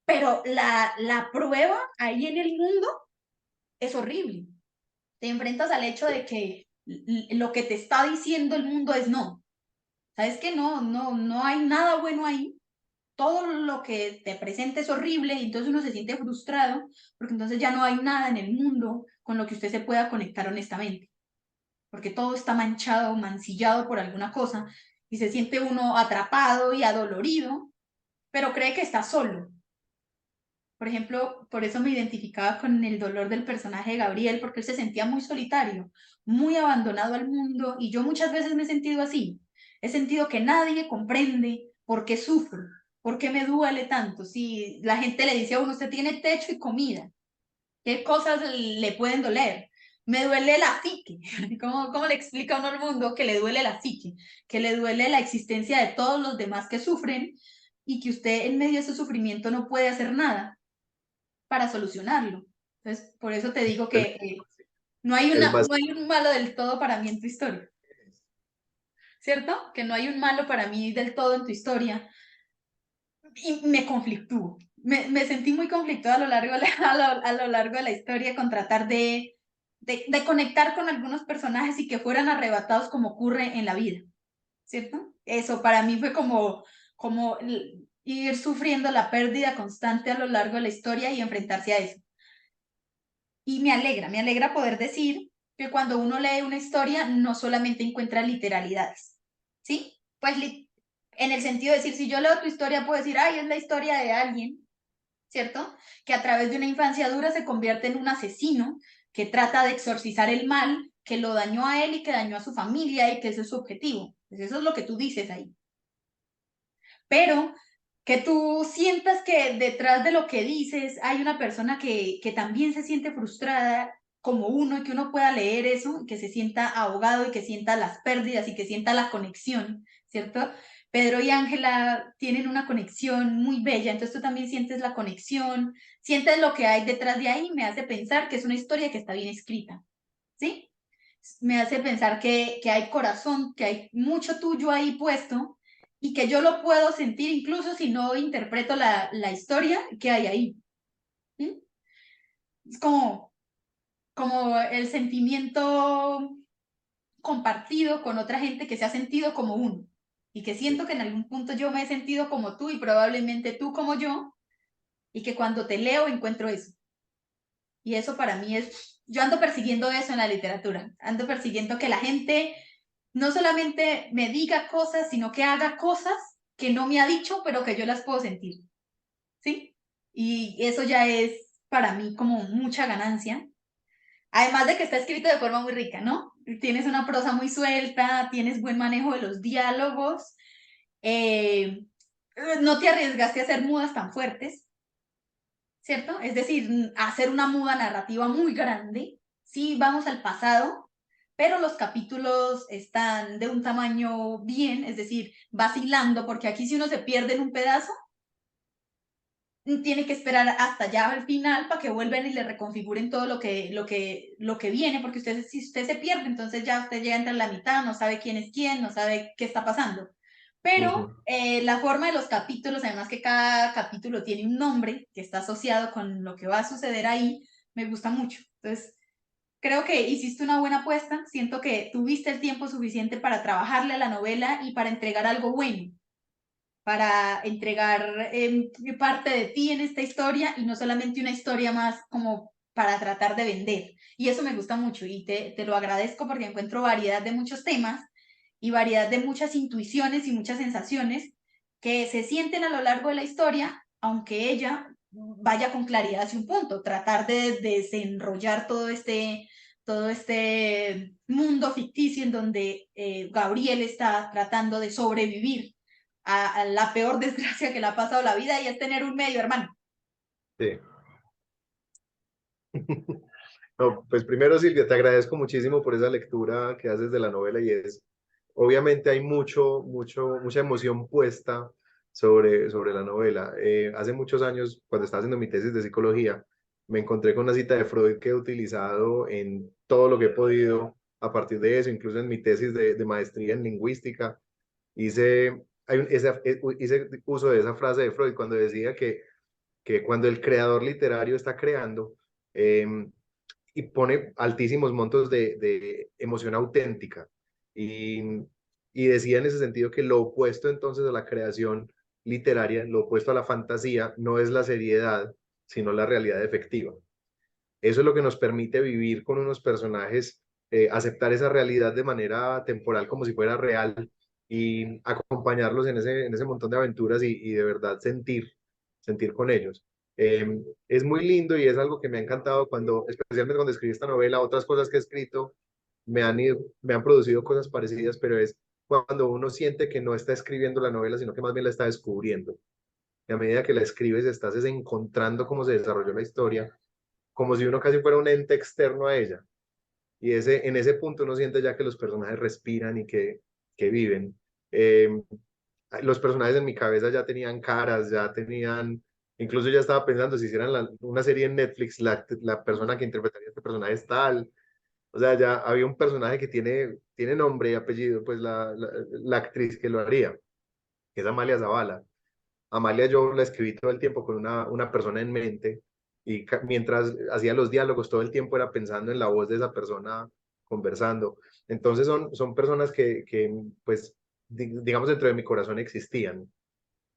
pero la prueba ahí en el mundo es horrible. Te enfrentas al hecho de que lo que te está diciendo el mundo es no. ¿Sabes que no hay nada bueno ahí? Todo lo que te presenta es horrible y entonces uno se siente frustrado porque entonces ya no hay nada en el mundo con lo que usted se pueda conectar honestamente, porque todo está manchado, mancillado por alguna cosa y se siente uno atrapado y adolorido, pero cree que está solo. Por ejemplo, por eso me identificaba con el dolor del personaje de Gabriel, porque él se sentía muy solitario, muy abandonado al mundo, y yo muchas veces me he sentido así. He sentido que nadie comprende por qué sufro, por qué me duele tanto. Si la gente le dice a uno, usted tiene techo y comida, ¿qué cosas le pueden doler? Me duele la psique. ¿Cómo le explica a uno al mundo que le duele la psique? Que le duele la existencia de todos los demás que sufren y que usted en medio de ese sufrimiento no puede hacer nada para solucionarlo. Entonces, por eso te digo Es, que es no hay un malo del todo para mí en tu historia, ¿cierto? Que no hay un malo para mí del todo en tu historia. Y me conflictúo. Me sentí muy conflictuada a lo largo de a lo largo de la historia con tratar de conectar con algunos personajes y que fueran arrebatados como ocurre en la vida, ¿cierto? Eso para mí fue como ir sufriendo la pérdida constante a lo largo de la historia y enfrentarse a eso. Y me alegra poder decir que cuando uno lee una historia no solamente encuentra literalidades, ¿sí? Pues en el sentido de decir, si yo leo tu historia, puedo decir, ay, es la historia de alguien, ¿cierto? Que a través de una infancia dura se convierte en un asesino que trata de exorcizar el mal que lo dañó a él y que dañó a su familia y que ese es su objetivo. Pues eso es lo que tú dices ahí. Pero que tú sientas que detrás de lo que dices hay una persona que también se siente frustrada como uno y que uno pueda leer eso, que se sienta ahogado y que sienta las pérdidas y que sienta la conexión, ¿cierto? Pedro y Ángela tienen una conexión muy bella, entonces tú también sientes la conexión, sientes lo que hay detrás de ahí, me hace pensar que es una historia que está bien escrita, ¿sí? Me hace pensar que hay corazón, que hay mucho tuyo ahí puesto y que yo lo puedo sentir incluso si no interpreto la historia que hay ahí. ¿Sí? Es como el sentimiento compartido con otra gente que se ha sentido como uno y que siento que en algún punto yo me he sentido como tú y probablemente tú como yo y que cuando te leo encuentro eso. Y eso para mí es yo ando persiguiendo eso en la literatura, ando persiguiendo que la gente no solamente me diga cosas, sino que haga cosas que no me ha dicho, pero que yo las puedo sentir, ¿sí? Y eso ya es para mí como mucha ganancia. Además de que está escrito de forma muy rica, ¿no? Tienes una prosa muy suelta, tienes buen manejo de los diálogos, eh, no te arriesgaste a hacer mudas tan fuertes, ¿cierto? Es decir, hacer una muda narrativa muy grande. Sí, vamos al pasado, pero los capítulos están de un tamaño bien, es decir, vacilando, porque aquí si uno se pierde en un pedazo, tiene que esperar hasta ya al final para que vuelvan y le reconfiguren todo lo que viene, porque si usted se pierde, entonces ya usted llega entre la mitad, no sabe quién es quién, no sabe qué está pasando. Pero Ujú. la forma de los capítulos, además que cada capítulo tiene un nombre que está asociado con lo que va a suceder ahí, me gusta mucho. Entonces, creo que hiciste una buena apuesta, siento que tuviste el tiempo suficiente para trabajarle a la novela y para entregar algo bueno, para entregar parte de ti en esta historia y no solamente una historia más como para tratar de vender. Y eso me gusta mucho y te lo agradezco porque encuentro variedad de muchos temas y variedad de muchas intuiciones y muchas sensaciones que se sienten a lo largo de la historia, aunque ella vaya con claridad hacia un punto, tratar de desenrollar todo este mundo ficticio en donde Gabriel está tratando de sobrevivir a la peor desgracia que le ha pasado a la vida y es tener un medio hermano. Sí. No, pues primero, Silvia, te agradezco muchísimo por esa lectura que haces de la novela y obviamente hay mucha emoción puesta sobre la novela. Hace muchos años, cuando estaba haciendo mi tesis de psicología, me encontré con una cita de Freud que he utilizado en todo lo que he podido a partir de eso, incluso en mi tesis de maestría en lingüística. Hice uso de esa frase de Freud cuando decía que cuando el creador literario está creando, eh, y pone altísimos montos de emoción auténtica. Y, y decía en ese sentido que lo opuesto entonces a la creación literaria, lo opuesto a la fantasía, no es la seriedad, sino la realidad efectiva. Eso es lo que nos permite vivir con unos personajes, aceptar esa realidad de manera temporal como si fuera real y acompañarlos en ese montón de aventuras y de verdad sentir con ellos. Es muy lindo y es algo que me ha encantado especialmente cuando escribí esta novela, otras cosas que he escrito me han producido cosas parecidas, pero es cuando uno siente que no está escribiendo la novela, sino que más bien la está descubriendo. Y a medida que la escribes, estás encontrando cómo se desarrolló la historia como si uno casi fuera un ente externo a ella. Y en ese punto uno siente ya que los personajes respiran y que viven. Eh, los personajes en mi cabeza ya tenían caras, incluso ya estaba pensando si hicieran una serie en Netflix, la persona que interpretaría a este personaje es tal. O sea, ya había un personaje que tiene nombre y apellido, pues la actriz que lo haría, que es Amalia Zavala. Amalia yo la escribí todo el tiempo con una persona en mente y mientras hacía los diálogos todo el tiempo era pensando en la voz de esa persona conversando. Entonces son personas que pues, digamos, dentro de mi corazón existían.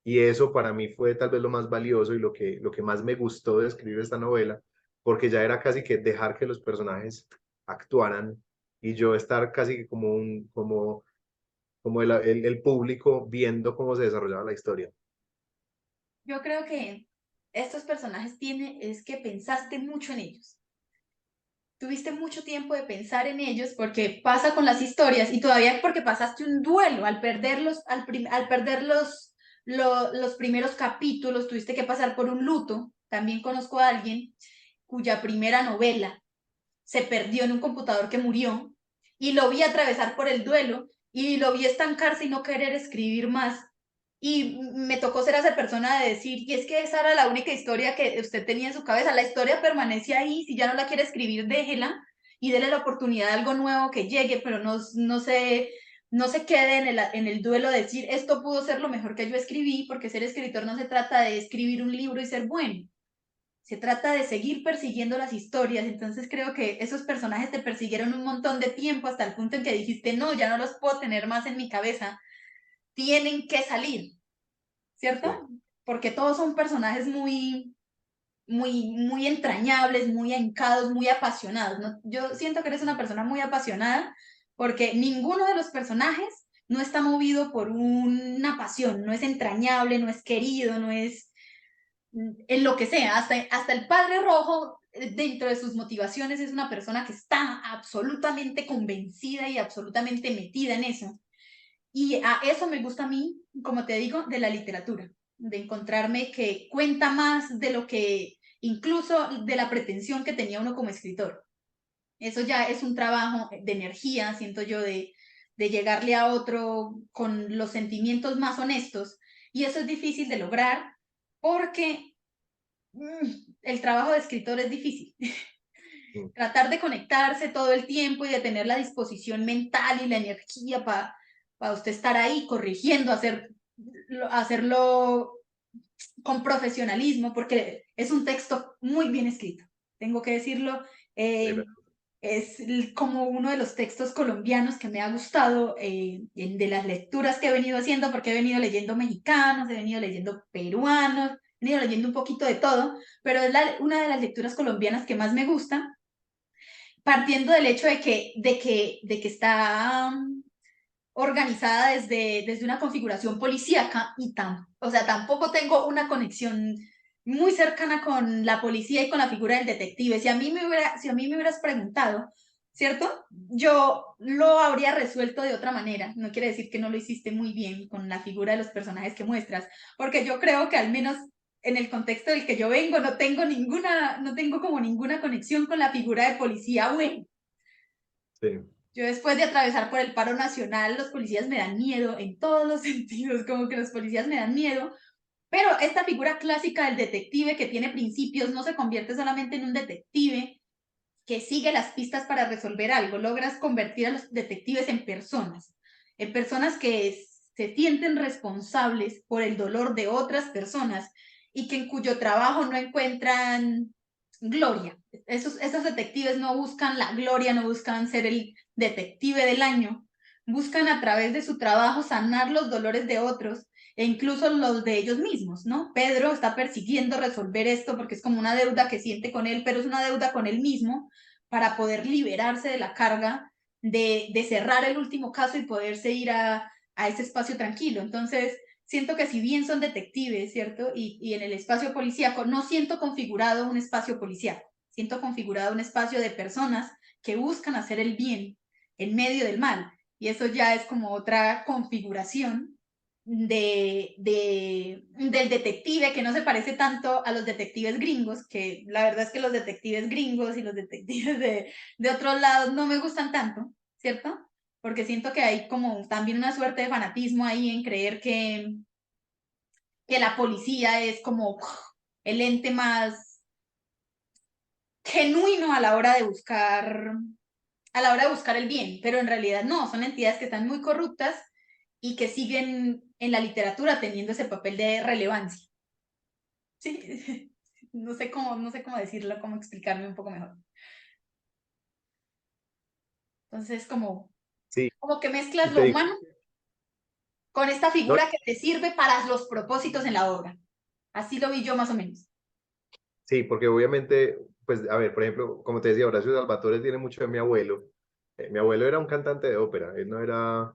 Y eso para mí fue tal vez lo más valioso y lo que más me gustó de escribir esta novela, porque ya era casi que dejar que los personajes actuaran y yo estar casi que como el público viendo cómo se desarrollaba la historia. Yo creo que estos personajes es que pensaste mucho en ellos. Tuviste mucho tiempo de pensar en ellos porque pasa con las historias y todavía porque pasaste un duelo al perder los primeros capítulos, tuviste que pasar por un luto. También conozco a alguien cuya primera novela se perdió en un computador que murió y lo vi atravesar por el duelo y lo vi estancarse y no querer escribir más. Y me tocó ser esa persona de decir, y es que esa era la única historia que usted tenía en su cabeza, la historia permanece ahí, si ya no la quiere escribir, déjela y déle la oportunidad a algo nuevo que llegue, pero no se quede en el duelo de decir, esto pudo ser lo mejor que yo escribí, porque ser escritor no se trata de escribir un libro y ser bueno, se trata de seguir persiguiendo las historias. Entonces creo que esos personajes te persiguieron un montón de tiempo hasta el punto en que dijiste, no, ya no los puedo tener más en mi cabeza, tienen que salir, Sí, ¿cierto? Porque todos son personajes muy muy entrañables, muy ahincados, muy apasionados, ¿no? Yo siento que eres una persona muy apasionada porque ninguno de los personajes no está movido por una pasión, no es entrañable, no es querido, no es en lo que sea, hasta el Padre Rojo, dentro de sus motivaciones, es una persona que está absolutamente convencida y absolutamente metida en eso. Y a eso me gusta a mí, como te digo, de la literatura, de encontrarme que cuenta más de lo que, incluso de la pretensión que tenía uno como escritor. Eso ya es un trabajo de energía, siento yo, de llegarle a otro con los sentimientos más honestos. Y eso es difícil de lograr porque el trabajo de escritor es difícil. Mm. Tratar de conectarse todo el tiempo y de tener la disposición mental y la energía para usted estar ahí corrigiendo, hacerlo con profesionalismo, porque es un texto muy bien escrito, tengo que decirlo. Mira, Es como uno de los textos colombianos que me ha gustado de las lecturas que he venido haciendo, porque he venido leyendo mexicanos, he venido leyendo peruanos, he venido leyendo un poquito de todo, pero es una de las lecturas colombianas que más me gusta, partiendo del hecho de que está organizada desde una configuración policíaca o sea, tampoco tengo una conexión muy cercana con la policía y con la figura del detective. Si a mí me hubieras preguntado, ¿cierto? Yo lo habría resuelto de otra manera. No quiere decir que no lo hiciste muy bien con la figura de los personajes que muestras, porque yo creo que al menos en el contexto del que yo vengo no tengo como ninguna conexión con la figura de policía bueno. sí, Yo después de atravesar por el paro nacional, los policías me dan miedo en todos los sentidos, como que los policías me dan miedo, pero esta figura clásica del detective que tiene principios no se convierte solamente en un detective que sigue las pistas para resolver algo, logras convertir a los detectives en personas que se sienten responsables por el dolor de otras personas y que en cuyo trabajo no encuentran gloria. Esos detectives no buscan la gloria, no buscan ser el detective del año, buscan a través de su trabajo sanar los dolores de otros e incluso los de ellos mismos, ¿no? Pedro está persiguiendo resolver esto porque es como una deuda que siente con él, pero es una deuda con él mismo para poder liberarse de la carga de cerrar el último caso y poderse ir a ese espacio tranquilo. Entonces, siento que si bien son detectives, ¿cierto? Y en el espacio policíaco, no siento configurado un espacio policíaco, siento configurado un espacio de personas que buscan hacer el bien en medio del mal. Y eso ya es como otra configuración del detective que no se parece tanto a los detectives gringos, que la verdad es que los detectives gringos y los detectives de otros lados no me gustan tanto, ¿cierto? Porque siento que hay como también una suerte de fanatismo ahí en creer que la policía es como el ente más genuino a la hora de buscar el bien, pero en realidad no, son entidades que están muy corruptas y que siguen en la literatura teniendo ese papel de relevancia. Sí, no sé cómo decirlo, cómo explicarme un poco mejor. Entonces, sí, como que y mezclas te lo digo, humano con esta no, figura que te sirve para los propósitos en la obra. Así lo vi yo más o menos. sí, porque obviamente, pues, a ver, por ejemplo, como te decía, Horacio Salvatore tiene mucho de mi abuelo. Mi abuelo era un cantante de ópera, él no era,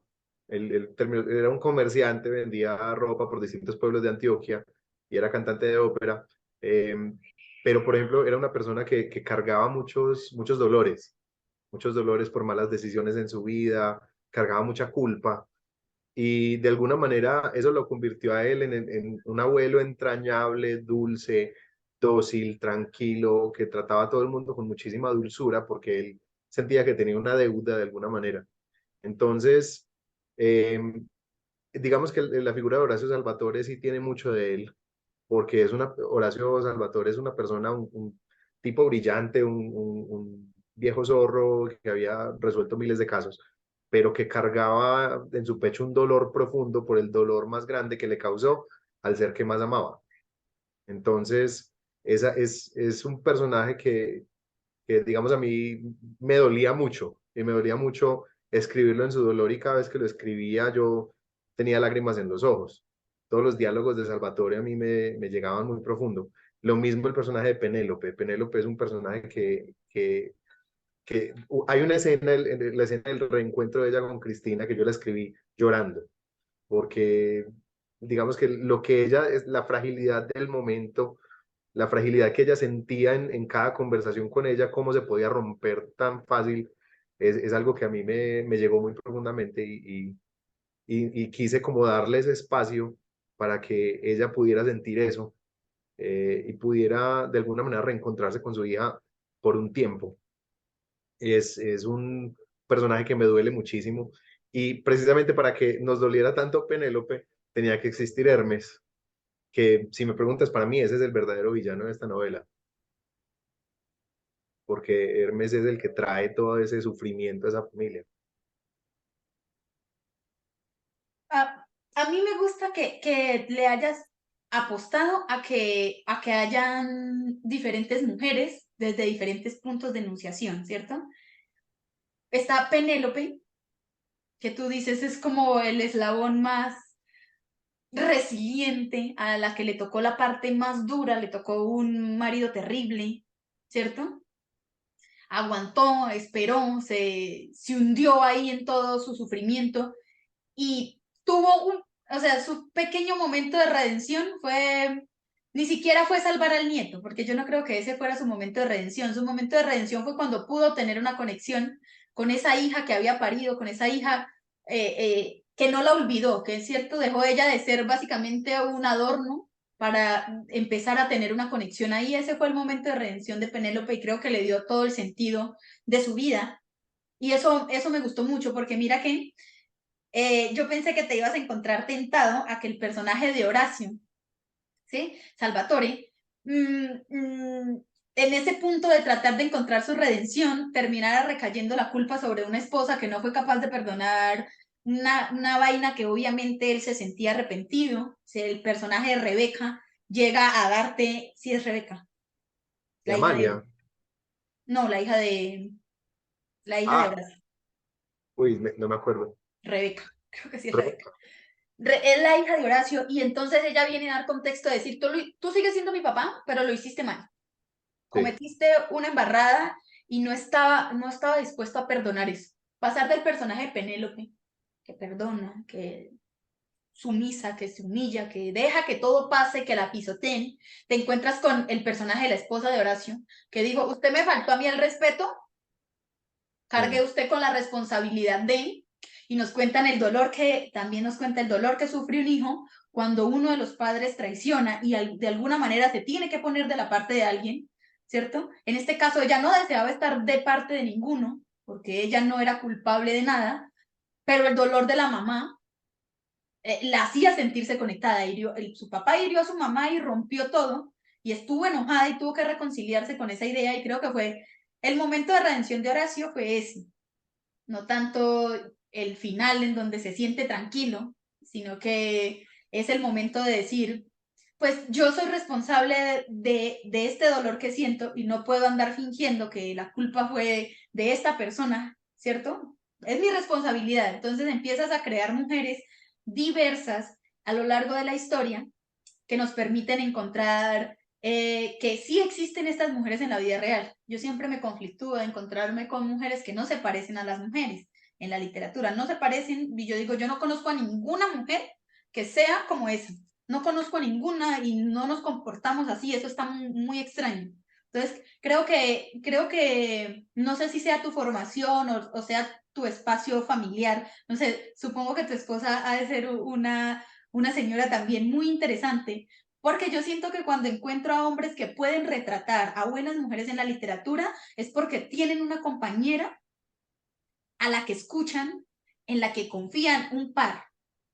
era un comerciante, vendía ropa por distintos pueblos de Antioquia y era cantante de ópera. eh, pero, por ejemplo, era una persona que cargaba muchos dolores por malas decisiones en su vida, cargaba mucha culpa. Y de alguna manera eso lo convirtió a él en un abuelo entrañable, dulce, dócil, tranquilo, que trataba a todo el mundo con muchísima dulzura porque él sentía que tenía una deuda de alguna manera. Entonces, eh, digamos que la figura de Horacio Salvatore sí tiene mucho de él, porque Horacio Salvatore es una persona, un tipo brillante, un viejo zorro que había resuelto miles de casos, pero que cargaba en su pecho un dolor profundo por el dolor más grande que le causó al ser que más amaba. Entonces, es un personaje que, digamos, a mí me dolía mucho, y me dolía mucho escribirlo en su dolor, y cada vez que lo escribía yo tenía lágrimas en los ojos. Todos los diálogos de Salvatore a mí me llegaban muy profundo. Lo mismo el personaje de Penélope. Penélope es un personaje que hay una escena, la escena del reencuentro de ella con Cristina, que yo la escribí llorando, porque digamos que lo que ella es, la fragilidad del momento, la fragilidad que ella sentía en cada conversación con ella, cómo se podía romper tan fácil, es algo que a mí me llegó muy profundamente y quise como darle ese espacio para que ella pudiera sentir eso y pudiera de alguna manera reencontrarse con su hija por un tiempo. Es un personaje que me duele muchísimo y precisamente para que nos doliera tanto Penélope tenía que existir Hermes, que si me preguntas, para mí ese es el verdadero villano de esta novela, porque Hermes es el que trae todo ese sufrimiento a esa familia. A mí me gusta que le hayas apostado a que hayan diferentes mujeres desde diferentes puntos de enunciación, ¿cierto? Está Penélope, que tú dices es como el eslabón más resiliente, a la que le tocó la parte más dura, le tocó un marido terrible, ¿cierto? Aguantó, esperó, se hundió ahí en todo su sufrimiento y tuvo o sea, su pequeño momento de redención fue, ni siquiera fue salvar al nieto, porque yo no creo que ese fuera su momento de redención. Su momento de redención fue cuando pudo tener una conexión con esa hija que había parido, con esa hija que no la olvidó, que es cierto, dejó ella de ser básicamente un adorno para empezar a tener una conexión ahí. Ese fue el momento de redención de Penélope y creo que le dio todo el sentido de su vida. Y eso me gustó mucho porque mira que yo pensé que te ibas a encontrar tentado a que el personaje de Horacio, ¿sí? Salvatore, en ese punto de tratar de encontrar su redención, terminara recayendo la culpa sobre una esposa que no fue capaz de perdonar una vaina que obviamente él se sentía arrepentido. Si el personaje de Rebeca llega a darte, sí es Rebeca, Y la hija de, Amalia, no, la hija de ah, Horacio, uy, no me acuerdo. Rebeca, creo que sí es Rebeca. Rebeca, Es la hija de Horacio y entonces ella viene a dar contexto de decir, tú sigues siendo mi papá, pero lo hiciste mal. sí, Cometiste una embarrada y no estaba dispuesto a perdonar eso. Pasar del personaje de Penélope, que perdona, que sumisa, que se humilla, que deja que todo pase, que la pisoteen, te encuentras con el personaje de la esposa de Horacio, que dijo, usted me faltó a mí el respeto, cargue mm, usted con la responsabilidad de, y nos cuentan el dolor que, también nos cuenta el dolor que sufre un hijo cuando uno de los padres traiciona y de alguna manera se tiene que poner de la parte de alguien, ¿cierto? En este caso ella no deseaba estar de parte de ninguno, porque ella no era culpable de nada, pero el dolor de la mamá la hacía sentirse conectada. Su papá hirió a su mamá y rompió todo, y estuvo enojada y tuvo que reconciliarse con esa idea, y creo que fue el momento de redención de Horacio fue ese, no tanto el final en donde se siente tranquilo, sino que es el momento de decir, pues yo soy responsable de este dolor que siento y no puedo andar fingiendo que la culpa fue de esta persona, ¿cierto? Es mi responsabilidad. Entonces empiezas a crear mujeres diversas a lo largo de la historia que nos permiten encontrar que sí existen estas mujeres en la vida real. Yo siempre me conflictúo de encontrarme con mujeres que no se parecen a las mujeres en la literatura, no se parecen, y yo digo, yo no conozco a ninguna mujer que sea como esa, no conozco a ninguna y no nos comportamos así, eso está muy extraño. Entonces, creo que no sé si sea tu formación o sea tu espacio familiar, no sé, supongo que tu esposa ha de ser una señora también muy interesante, porque yo siento que cuando encuentro a hombres que pueden retratar a buenas mujeres en la literatura es porque tienen una compañera a la que escuchan, en la que confían un par,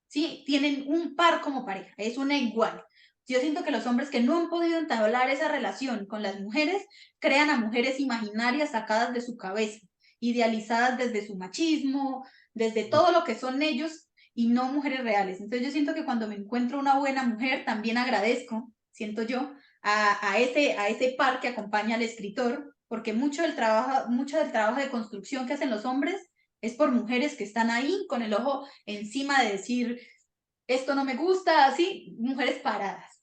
¿sí? Tienen un par como pareja, es una igual. Yo siento que los hombres que no han podido entablar esa relación con las mujeres crean a mujeres imaginarias sacadas de su cabeza, idealizadas desde su machismo, desde mm, todo lo que son ellos y no mujeres reales. Entonces yo siento que cuando me encuentro una buena mujer también agradezco, siento yo, a ese par que acompaña al escritor, porque mucho del trabajo de construcción que hacen los hombres es por mujeres que están ahí con el ojo encima de decir, esto no me gusta, así, mujeres paradas.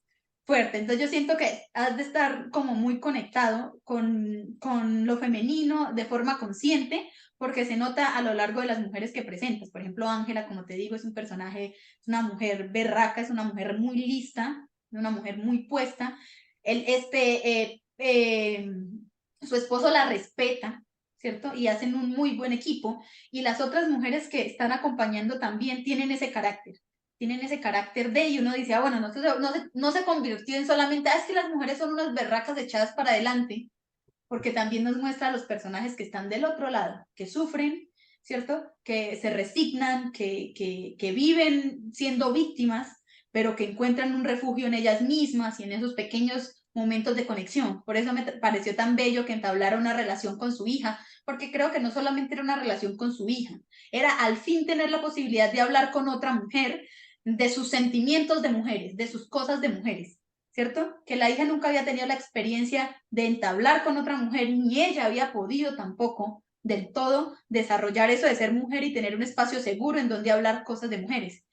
fuerte. Entonces yo siento que has de estar como muy conectado con lo femenino de forma consciente, porque se nota a lo largo de las mujeres que presentas. Por ejemplo, Ángela, como te digo, es un personaje, es una mujer berraca, es una mujer muy lista, una mujer muy puesta. Él, su esposo la respeta, ¿cierto? Y hacen un muy buen equipo. Y las otras mujeres que están acompañando también tienen ese carácter de, y uno dice, ah, bueno, no se convirtió en solamente, ah, es que las mujeres son unas berracas echadas para adelante, porque también nos muestra a los personajes que están del otro lado, que sufren, ¿cierto? Que se resignan, que viven siendo víctimas, pero que encuentran un refugio en ellas mismas y en esos pequeños momentos de conexión. Por eso me pareció tan bello que entablara una relación con su hija, porque creo que no solamente era una relación con su hija, era al fin tener la posibilidad de hablar con otra mujer de sus sentimientos de mujeres, de sus cosas de mujeres, ¿cierto? Que la hija nunca había tenido la experiencia de entablar con otra mujer, ni ella había podido tampoco del todo desarrollar eso de ser mujer y tener un espacio seguro en donde hablar cosas de mujeres.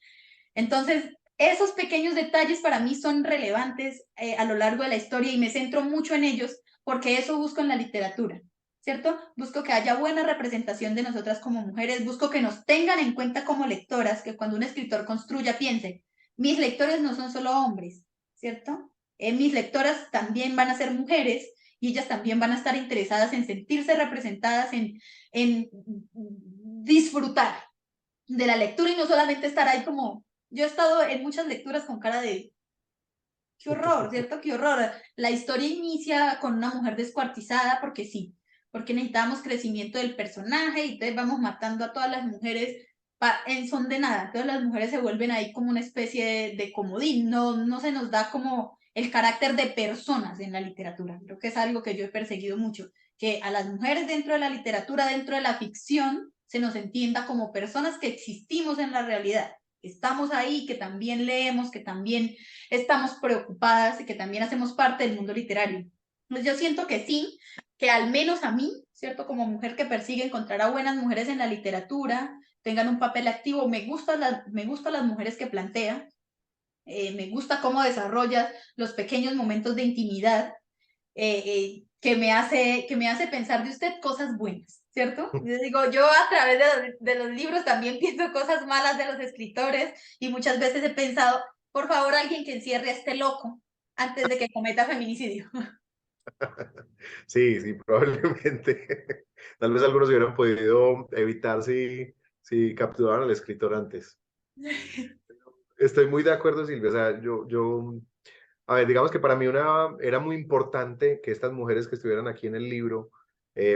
Entonces, esos pequeños detalles para mí son relevantes a lo largo de la historia y me centro mucho en ellos porque eso busco en la literatura, ¿cierto? Busco que haya buena representación de nosotras como mujeres, busco que nos tengan en cuenta como lectoras, que cuando un escritor construya piense, mis lectores no son solo hombres, ¿cierto? Mis lectoras también van a ser mujeres y ellas también van a estar interesadas en sentirse representadas, en disfrutar de la lectura y no solamente estar ahí como, yo he estado en muchas lecturas con cara de, qué horror, ¿cierto? Qué horror. La historia inicia con una mujer descuartizada porque sí, porque necesitamos crecimiento del personaje y entonces vamos matando a todas las mujeres en son de nada. Todas las mujeres se vuelven ahí como una especie de comodín, no se nos da como el carácter de personas en la literatura. Creo que es algo que yo he perseguido mucho, que a las mujeres dentro de la literatura, dentro de la ficción, se nos entienda como personas que existimos en la realidad, que estamos ahí, que también leemos, que también estamos preocupadas y que también hacemos parte del mundo literario. Pues yo siento que sí, que al menos a mí, ¿cierto? Como mujer que persigue encontrar a buenas mujeres en la literatura, tengan un papel activo, me gustan las mujeres que plantea, me gusta cómo desarrolla los pequeños momentos de intimidad, que me hace pensar de usted cosas buenas, ¿cierto? Yo digo, yo a través de los libros también pienso cosas malas de los escritores y muchas veces he pensado, por favor, alguien que encierre a este loco antes de que cometa feminicidio. Sí, sí, probablemente. Tal vez algunos hubieran podido evitar si capturaban al escritor antes. Estoy muy de acuerdo, Silvia. O sea, a ver, digamos que para mí era muy importante que estas mujeres que estuvieran aquí en el libro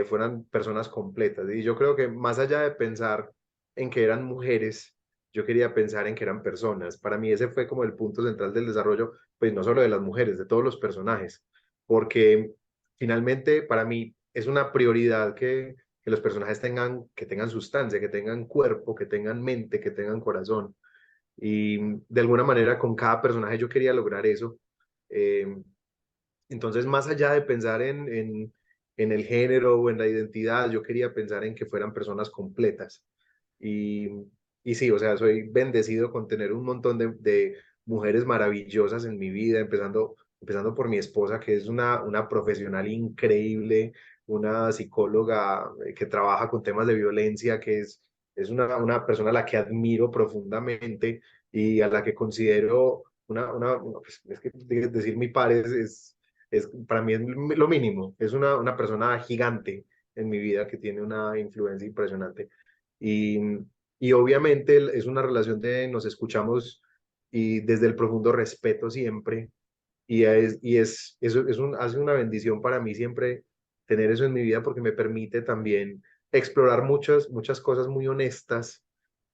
fueran personas completas. Y yo creo que más allá de pensar en que eran mujeres, yo quería pensar en que eran personas. Para mí ese fue como el punto central del desarrollo, pues no solo de las mujeres, de todos los personajes. Porque finalmente para mí es una prioridad que los personajes que tengan sustancia, que tengan cuerpo, que tengan mente, que tengan corazón. Y de alguna manera con cada personaje yo quería lograr eso. Eh, entonces, más allá de pensar en el género o en la identidad, yo quería pensar en que fueran personas completas. Y, y sí, o sea, soy bendecido con tener un montón de mujeres maravillosas en mi vida, empezando por mi esposa, que es una profesional increíble, una psicóloga que trabaja con temas de violencia, es una persona a la que admiro profundamente y a la que considero pues, es que decir mi par para mí es lo mínimo, es una persona gigante en mi vida que tiene una influencia impresionante. Y, y obviamente es una relación de nos escuchamos y desde el profundo respeto siempre. Eso hace una bendición para mí siempre tener eso en mi vida porque me permite también explorar muchas cosas muy honestas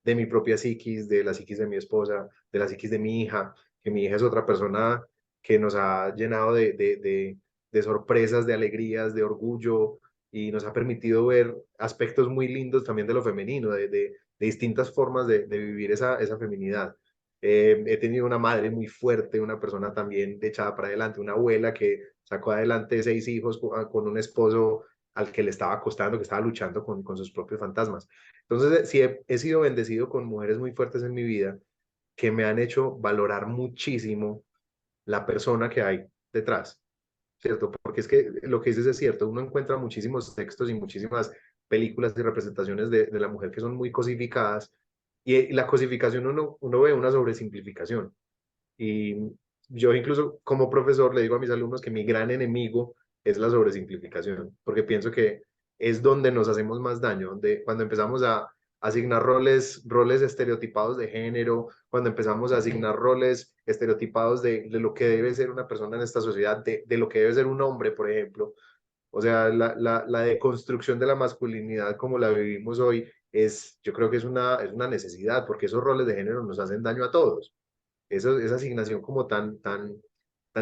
de mi propia psiquis, de la psiquis de mi esposa, de la psiquis de mi hija, que mi hija es otra persona que nos ha llenado de sorpresas, de alegrías, de orgullo y nos ha permitido ver aspectos muy lindos también de lo femenino, de distintas formas de vivir esa feminidad. He tenido una madre muy fuerte, una persona también echada para adelante, una abuela que sacó adelante 6 hijos con un esposo al que le estaba costando, que estaba luchando con sus propios fantasmas. Entonces, sí, he sido bendecido con mujeres muy fuertes en mi vida que me han hecho valorar muchísimo la persona que hay detrás, ¿cierto? Porque es que lo que dices es cierto, uno encuentra muchísimos textos y muchísimas películas y representaciones de la mujer que son muy cosificadas, y la cosificación uno ve una sobresimplificación. Y yo incluso como profesor le digo a mis alumnos que mi gran enemigo es la sobresimplificación, porque pienso que es donde nos hacemos más daño, donde cuando empezamos a asignar roles estereotipados de género, cuando empezamos a asignar roles estereotipados de lo que debe ser una persona en esta sociedad, de lo que debe ser un hombre, por ejemplo. O sea, la deconstrucción de la masculinidad como la vivimos hoy yo creo que es una necesidad, porque esos roles de género nos hacen daño a todos. Esa asignación como tan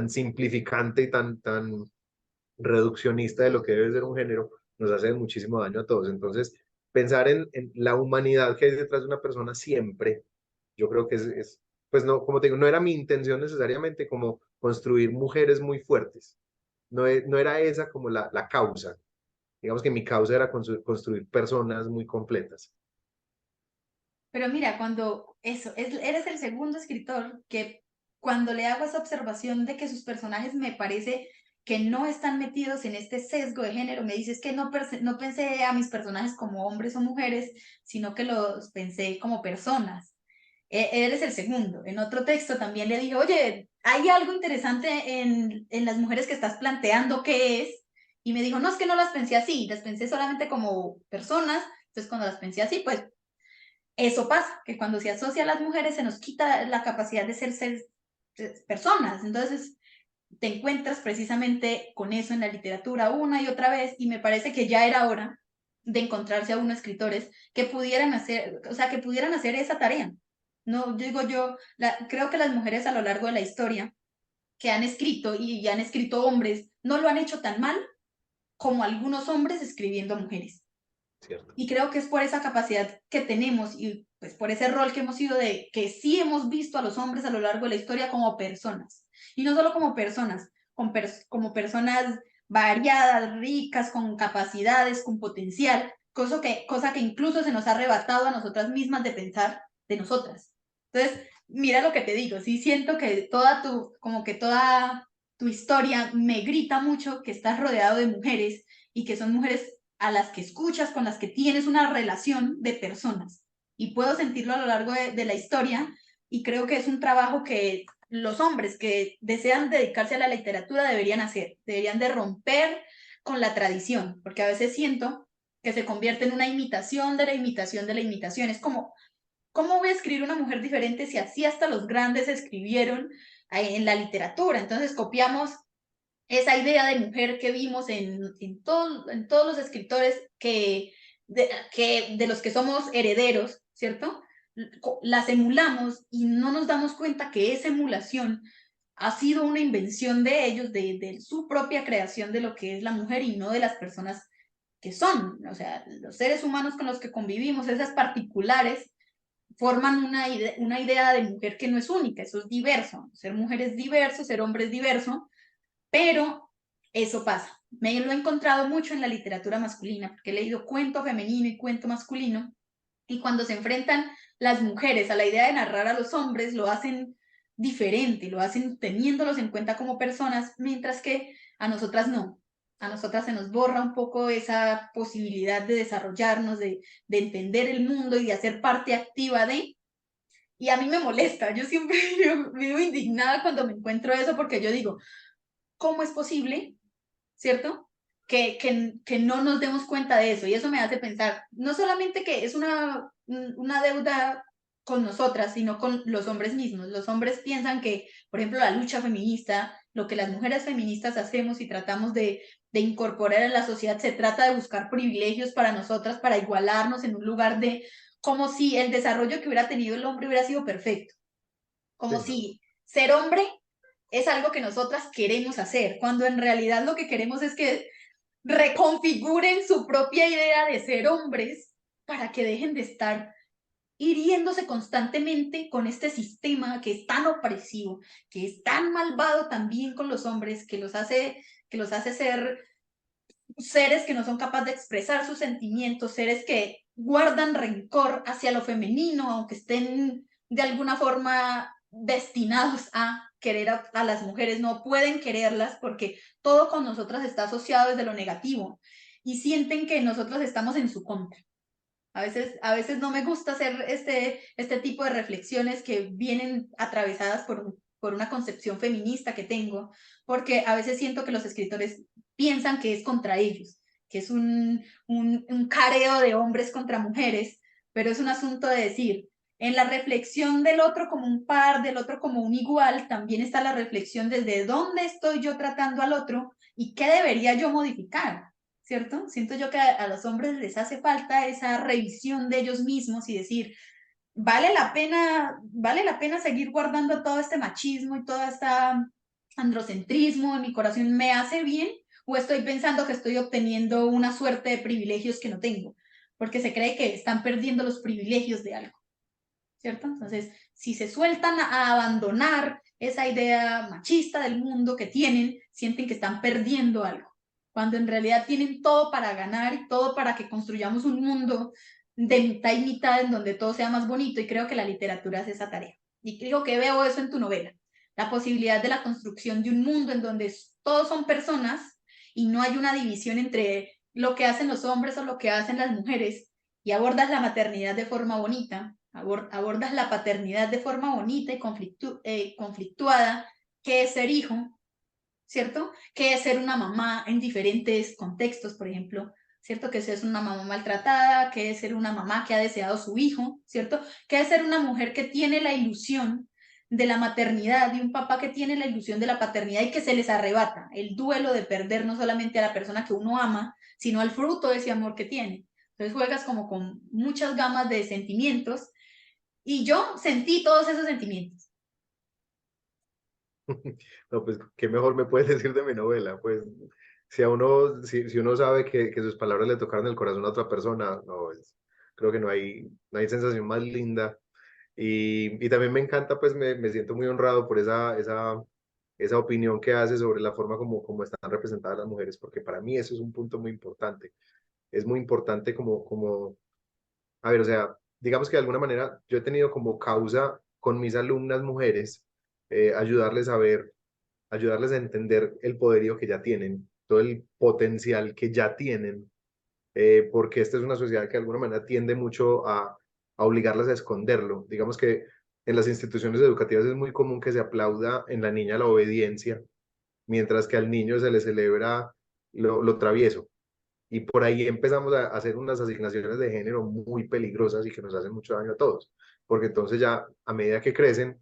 simplificante y tan reduccionista de lo que debe ser un género nos hace muchísimo daño a todos. Entonces, pensar en la humanidad que hay detrás de una persona siempre, yo creo que pues no, como te digo, no era mi intención necesariamente como construir mujeres muy fuertes. No era esa como la causa. Digamos que mi causa era construir personas muy completas. Pero mira, cuando eso, eres el segundo escritor que cuando le hago esa observación de que sus personajes me parece que no están metidos en este sesgo de género, me dices que no pensé a mis personajes como hombres o mujeres, sino que los pensé como personas. Eres el segundo. En otro texto también le dije, oye, hay algo interesante en las mujeres que estás planteando, ¿qué es? Y me dijo, no, es que no las pensé así, las pensé solamente como personas. Entonces, cuando las pensé así, pues eso pasa, que cuando se asocia a las mujeres se nos quita la capacidad de ser personas. Entonces, te encuentras precisamente con eso en la literatura una y otra vez, y me parece que ya era hora de encontrarse a unos escritores que pudieran hacer, o sea, que pudieran hacer esa tarea. No digo yo, creo que las mujeres a lo largo de la historia que han escrito y han escrito hombres no lo han hecho tan mal como algunos hombres escribiendo a mujeres. ¿Cierto? Y creo que es por esa capacidad que tenemos y pues por ese rol que hemos sido de que sí hemos visto a los hombres a lo largo de la historia como personas. Y no solo como personas, como personas variadas, ricas, con capacidades, con potencial, cosa que incluso se nos ha arrebatado a nosotras mismas de pensar de nosotras. Entonces, mira lo que te digo, sí siento que como que toda tu historia me grita mucho que estás rodeado de mujeres y que son mujeres a las que escuchas, con las que tienes una relación de personas. Y puedo sentirlo a lo largo de la historia y creo que es un trabajo que los hombres que desean dedicarse a la literatura deberían hacer, deberían de romper con la tradición, porque a veces siento que se convierte en una imitación de la imitación de la imitación. Es como, ¿cómo voy a escribir una mujer diferente si así hasta los grandes escribieron en la literatura? Entonces copiamos esa idea de mujer que vimos en todos los escritores de los que somos herederos, ¿cierto? Las emulamos y no nos damos cuenta que esa emulación ha sido una invención de ellos, de su propia creación de lo que es la mujer y no de las personas que son, o sea, los seres humanos con los que convivimos, esas particulares, forman una idea de mujer que no es única, eso es diverso, ser mujer es diverso, ser hombre es diverso, pero eso pasa. Me lo he encontrado mucho en la literatura masculina, porque he leído cuento femenino y cuento masculino, y cuando se enfrentan las mujeres a la idea de narrar a los hombres, lo hacen diferente, lo hacen teniéndolos en cuenta como personas, mientras que a nosotras no. A nosotras se nos borra un poco esa posibilidad de desarrollarnos, de entender el mundo y de hacer parte activa de, y a mí me molesta, yo siempre vivo indignada cuando me encuentro eso porque yo digo, ¿cómo es posible, cierto? Que no nos demos cuenta de eso. Y eso me hace pensar, no solamente que es una deuda con nosotras, sino con los hombres mismos. Los hombres piensan que, por ejemplo, la lucha feminista, lo que las mujeres feministas hacemos y tratamos de incorporar en la sociedad, se trata de buscar privilegios para nosotras, para igualarnos en un lugar de, como si el desarrollo que hubiera tenido el hombre hubiera sido perfecto, Sí, como no. si ser hombre es algo que nosotras queremos hacer, cuando en realidad lo que queremos es que reconfiguren su propia idea de ser hombres para que dejen de estar hiriéndose constantemente con este sistema que es tan opresivo, que es tan malvado también con los hombres, que los hace ser seres que no son capaces de expresar sus sentimientos, seres que guardan rencor hacia lo femenino, aunque estén de alguna forma destinados a querer a las mujeres, no pueden quererlas porque todo con nosotras está asociado desde lo negativo y sienten que nosotros estamos en su contra. A veces no me gusta hacer este tipo de reflexiones que vienen atravesadas por una concepción feminista que tengo, porque a veces siento que los escritores piensan que es contra ellos, que es un careo de hombres contra mujeres, pero es un asunto de decir, en la reflexión del otro como un par, del otro como un igual, también está la reflexión desde dónde estoy yo tratando al otro y qué debería yo modificar. ¿Cierto? Siento yo que a los hombres les hace falta esa revisión de ellos mismos y decir, vale la pena seguir guardando todo este machismo y todo este androcentrismo en mi corazón, ¿me hace bien? ¿O estoy pensando que estoy obteniendo una suerte de privilegios que no tengo? Porque se cree que están perdiendo los privilegios de algo, ¿cierto? Entonces, si se sueltan a abandonar esa idea machista del mundo que tienen, sienten que están perdiendo algo, cuando en realidad tienen todo para ganar y todo para que construyamos un mundo de mitad y mitad en donde todo sea más bonito, y creo que la literatura es esa tarea. Y creo que veo eso en tu novela, la posibilidad de la construcción de un mundo en donde todos son personas y no hay una división entre lo que hacen los hombres o lo que hacen las mujeres, y abordas la maternidad de forma bonita, abordas la paternidad de forma bonita y conflictuada, qué es ser hijo, ¿cierto? ¿Qué es ser una mamá en diferentes contextos, por ejemplo? ¿Cierto? Que es una mamá maltratada, que es ser una mamá que ha deseado su hijo, ¿cierto? Que es ser una mujer que tiene la ilusión de la maternidad y un papá que tiene la ilusión de la paternidad y que se les arrebata el duelo de perder no solamente a la persona que uno ama, sino al fruto de ese amor que tiene. Entonces juegas como con muchas gamas de sentimientos y yo sentí todos esos sentimientos. No, pues, ¿qué mejor me puedes decir de mi novela? Pues, si uno sabe que sus palabras le tocaron el corazón a otra persona, no, creo que no hay sensación más linda. Y también me encanta, pues, me siento muy honrado por esa opinión que hace sobre la forma como están representadas las mujeres, porque para mí eso es un punto muy importante. Es muy importante a ver, o sea, digamos que de alguna manera yo he tenido como causa con mis alumnas mujeres ayudarles a ver, ayudarles a entender el poderío que ya tienen, todo el potencial que ya tienen, porque esta es una sociedad que de alguna manera tiende mucho a obligarlas a esconderlo. Digamos que en las instituciones educativas es muy común que se aplauda en la niña la obediencia, mientras que al niño se le celebra lo travieso. Y por ahí empezamos a hacer unas asignaciones de género muy peligrosas y que nos hacen mucho daño a todos, porque entonces ya a medida que crecen,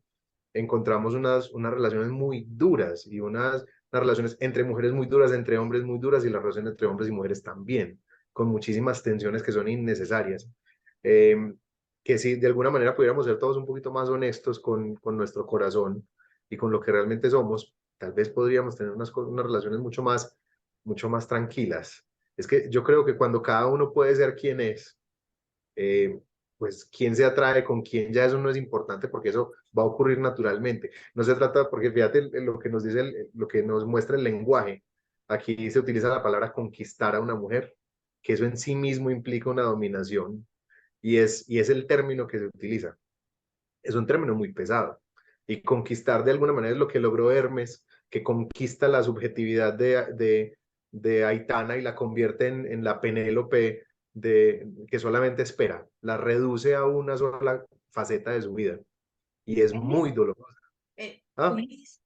encontramos unas relaciones muy duras y unas relaciones entre mujeres muy duras, entre hombres muy duras y las relaciones entre hombres y mujeres también, con muchísimas tensiones que son innecesarias. Eh, que si de alguna manera pudiéramos ser todos un poquito más honestos con nuestro corazón y con lo que realmente somos, tal vez podríamos tener unas relaciones mucho más tranquilas. Es que yo creo que cuando cada uno puede ser quien es, eh, pues quién se atrae con quién, ya eso no es importante porque eso va a ocurrir naturalmente. No se trata, porque fíjate lo que nos dice, lo que nos muestra el lenguaje. Aquí se utiliza la palabra conquistar a una mujer, que eso en sí mismo implica una dominación y es el término que se utiliza. Es un término muy pesado. Y conquistar de alguna manera es lo que logró Hermes, que conquista la subjetividad de Aitana y la convierte en la Penélope que solamente espera, la reduce a una sola faceta de su vida y es muy Hermes, dolorosa. Ah, Ulises.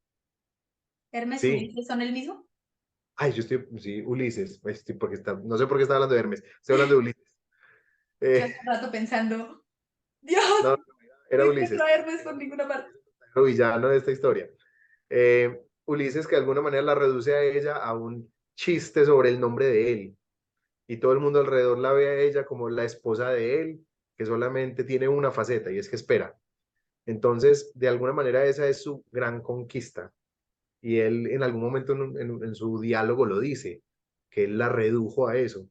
Hermes y sí. Ulises son el mismo. Ay, sí, Ulises, porque no sé por qué está hablando de Hermes, estoy hablando de Ulises. Yo Eh, hace rato pensando, Dios, no, no era encuentro Ulises, a Hermes por ninguna parte. el villano de esta historia. Ulises que de alguna manera la reduce a ella a un chiste sobre el nombre de él. Y todo el mundo alrededor la ve a ella como la esposa de él, que solamente tiene una faceta y es que espera. Entonces, de alguna manera esa es su gran conquista. Y él en algún momento en su diálogo lo dice, que él la redujo a eso.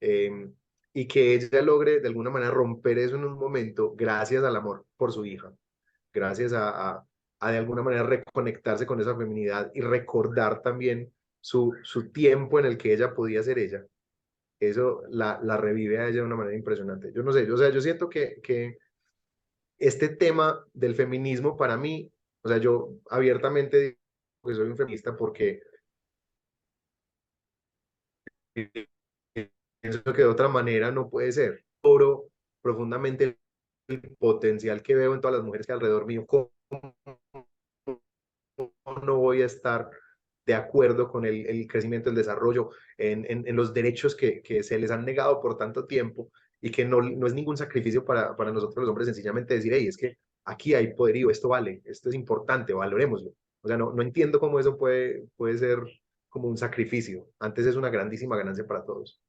Eh, y que ella logre de alguna manera romper eso en un momento gracias al amor por su hija, gracias a de alguna manera reconectarse con esa feminidad y recordar también su tiempo en el que ella podía ser ella. Eso la revive a ella de una manera impresionante. Yo no sé, o sea, yo siento este tema del feminismo para mí, o sea, yo abiertamente digo que soy un feminista porque pienso que de otra manera no puede ser. Oro profundamente el potencial que veo en todas las mujeres que hay alrededor mío. ¿Cómo no voy a estar de acuerdo con el crecimiento, el desarrollo, en los derechos que se les han negado por tanto tiempo y que no es ningún sacrificio para nosotros los hombres sencillamente decir, hey, es que aquí hay poderío, esto vale, esto es importante, valorémoslo. O sea, no entiendo cómo eso puede ser como un sacrificio. Antes es una grandísima ganancia para todos.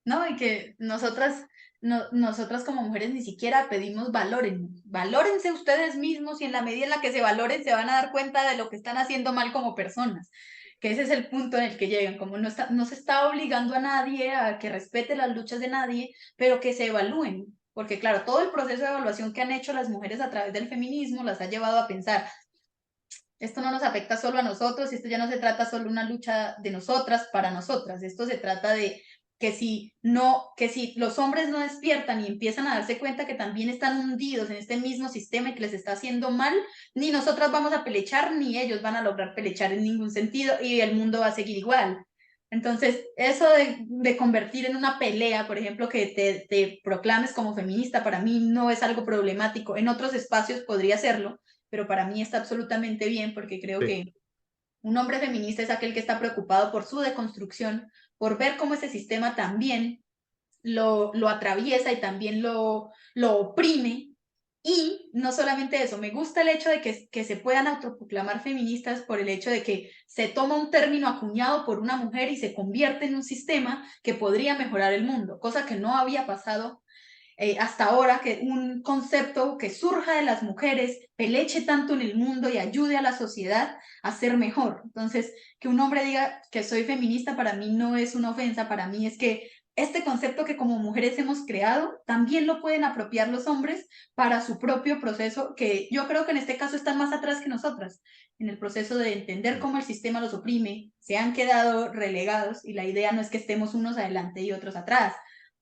¿No? Y que nosotras, nosotras como mujeres ni siquiera pedimos valórense ustedes mismos y en la medida en la que se valoren se van a dar cuenta de lo que están haciendo mal como personas, que ese es el punto en el que llegan, como no se está obligando a nadie a que respete las luchas de nadie, pero que se evalúen, porque claro, todo el proceso de evaluación que han hecho las mujeres a través del feminismo las ha llevado a pensar, esto no nos afecta solo a nosotros, esto ya no se trata solo de una lucha de nosotras para nosotras, esto se trata de que si los hombres no despiertan y empiezan a darse cuenta que también están hundidos en este mismo sistema y que les está haciendo mal, ni nosotras vamos a pelechar, ni ellos van a lograr pelechar en ningún sentido y el mundo va a seguir igual. Entonces, eso de convertir en una pelea, por ejemplo, que te proclames como feminista, para mí no es algo problemático. En otros espacios podría serlo, pero para mí está absolutamente bien porque creo Sí, que un hombre feminista es aquel que está preocupado por su deconstrucción, por ver cómo ese sistema también lo atraviesa y también lo oprime. Y no solamente eso, me gusta el hecho de que se puedan autoproclamar feministas por el hecho de que se toma un término acuñado por una mujer y se convierte en un sistema que podría mejorar el mundo, cosa que no había pasado hasta ahora, que un concepto que surja de las mujeres peleche tanto en el mundo y ayude a la sociedad a ser mejor. Entonces, que un hombre diga que soy feminista para mí no es una ofensa, para mí es que este concepto que como mujeres hemos creado, también lo pueden apropiar los hombres para su propio proceso, que yo creo que en este caso están más atrás que nosotras, en el proceso de entender cómo el sistema los oprime, se han quedado relegados y la idea no es que estemos unos adelante y otros atrás,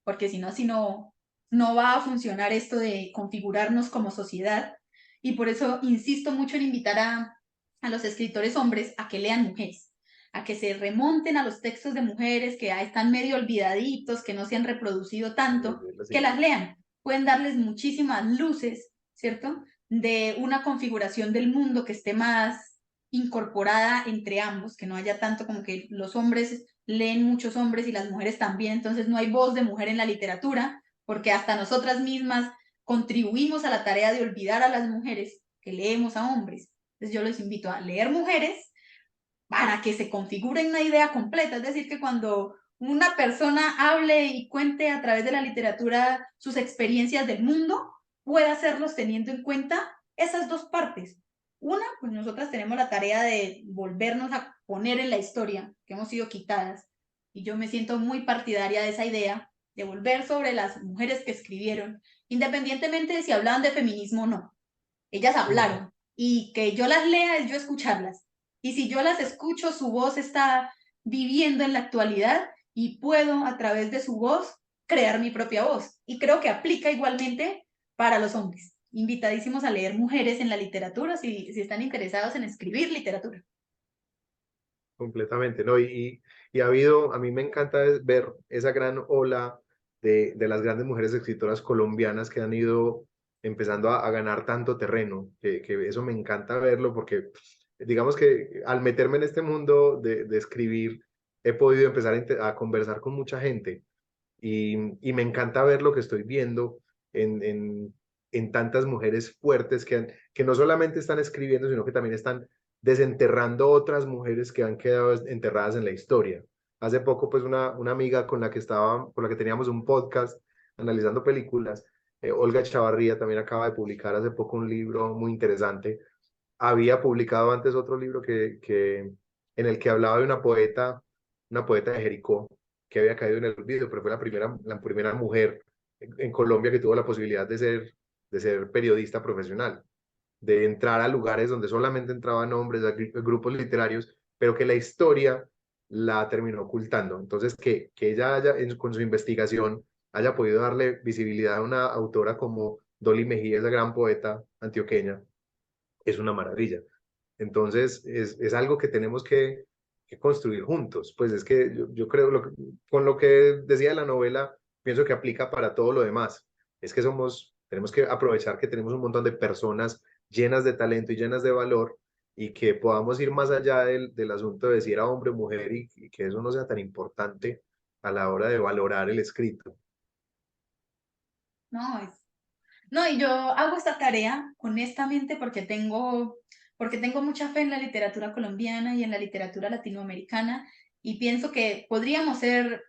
porque si no, no va a funcionar esto de configurarnos como sociedad y por eso insisto mucho en invitar a los escritores hombres a que lean mujeres, a que se remonten a los textos de mujeres que ya están medio olvidaditos, que no se han reproducido tanto, que las lean. Pueden darles muchísimas luces, ¿cierto? De una configuración del mundo que esté más incorporada entre ambos, que no haya tanto como que los hombres leen muchos hombres y las mujeres también, entonces no hay voz de mujer en la literatura, porque hasta nosotras mismas contribuimos a la tarea de olvidar a las mujeres que leemos a hombres. Entonces yo les invito a leer mujeres para que se configure una idea completa, es decir, que cuando una persona hable y cuente a través de la literatura sus experiencias del mundo, pueda hacerlos teniendo en cuenta esas dos partes. Una, pues nosotras tenemos la tarea de volvernos a poner en la historia, que hemos sido quitadas, y yo me siento muy partidaria de esa idea, de volver sobre las mujeres que escribieron, independientemente de si hablaban de feminismo o no. Ellas Ujú. hablaron, y que yo las lea es yo escucharlas. Y si yo las escucho, su voz está viviendo en la actualidad y puedo a través de su voz crear mi propia voz. Y creo que aplica igualmente para los hombres. Invitadísimos a leer mujeres en la literatura si están interesados en escribir literatura. Completamente, ¿no? Y ha habido, a mí me encanta ver esa gran ola de las grandes mujeres escritoras colombianas que han ido empezando a ganar tanto terreno, que eso me encanta verlo porque digamos que al meterme en este mundo de escribir, he podido empezar a conversar con mucha gente y me encanta ver lo que estoy viendo en, en, en tantas mujeres fuertes que no solamente están escribiendo, sino que también están desenterrando otras mujeres que han quedado enterradas en la historia. Hace poco, pues, una amiga con la que teníamos un podcast analizando películas, Olga Chavarría, también acaba de publicar hace poco un libro muy interesante. Había publicado antes otro libro en el que hablaba de una poeta de Jericó, que había caído en el olvido, pero fue la primera mujer en Colombia que tuvo la posibilidad de ser periodista profesional, de entrar a lugares donde solamente entraban hombres, a grupos literarios, pero que la historia la terminó ocultando. Entonces, que ella con su investigación haya podido darle visibilidad a una autora como Dolly Mejía, esa gran poeta antioqueña, es una maravilla. Entonces, es algo que tenemos que construir juntos. Pues es que yo creo, con lo que decía la novela, pienso que aplica para todo lo demás. Es que tenemos que aprovechar que tenemos un montón de personas llenas de talento y llenas de valor y que podamos ir más allá del asunto de si era hombre o mujer y que eso no sea tan importante a la hora de valorar el escrito. No, no, y yo hago esta tarea honestamente porque tengo mucha fe en la literatura colombiana y en la literatura latinoamericana y pienso que podríamos ser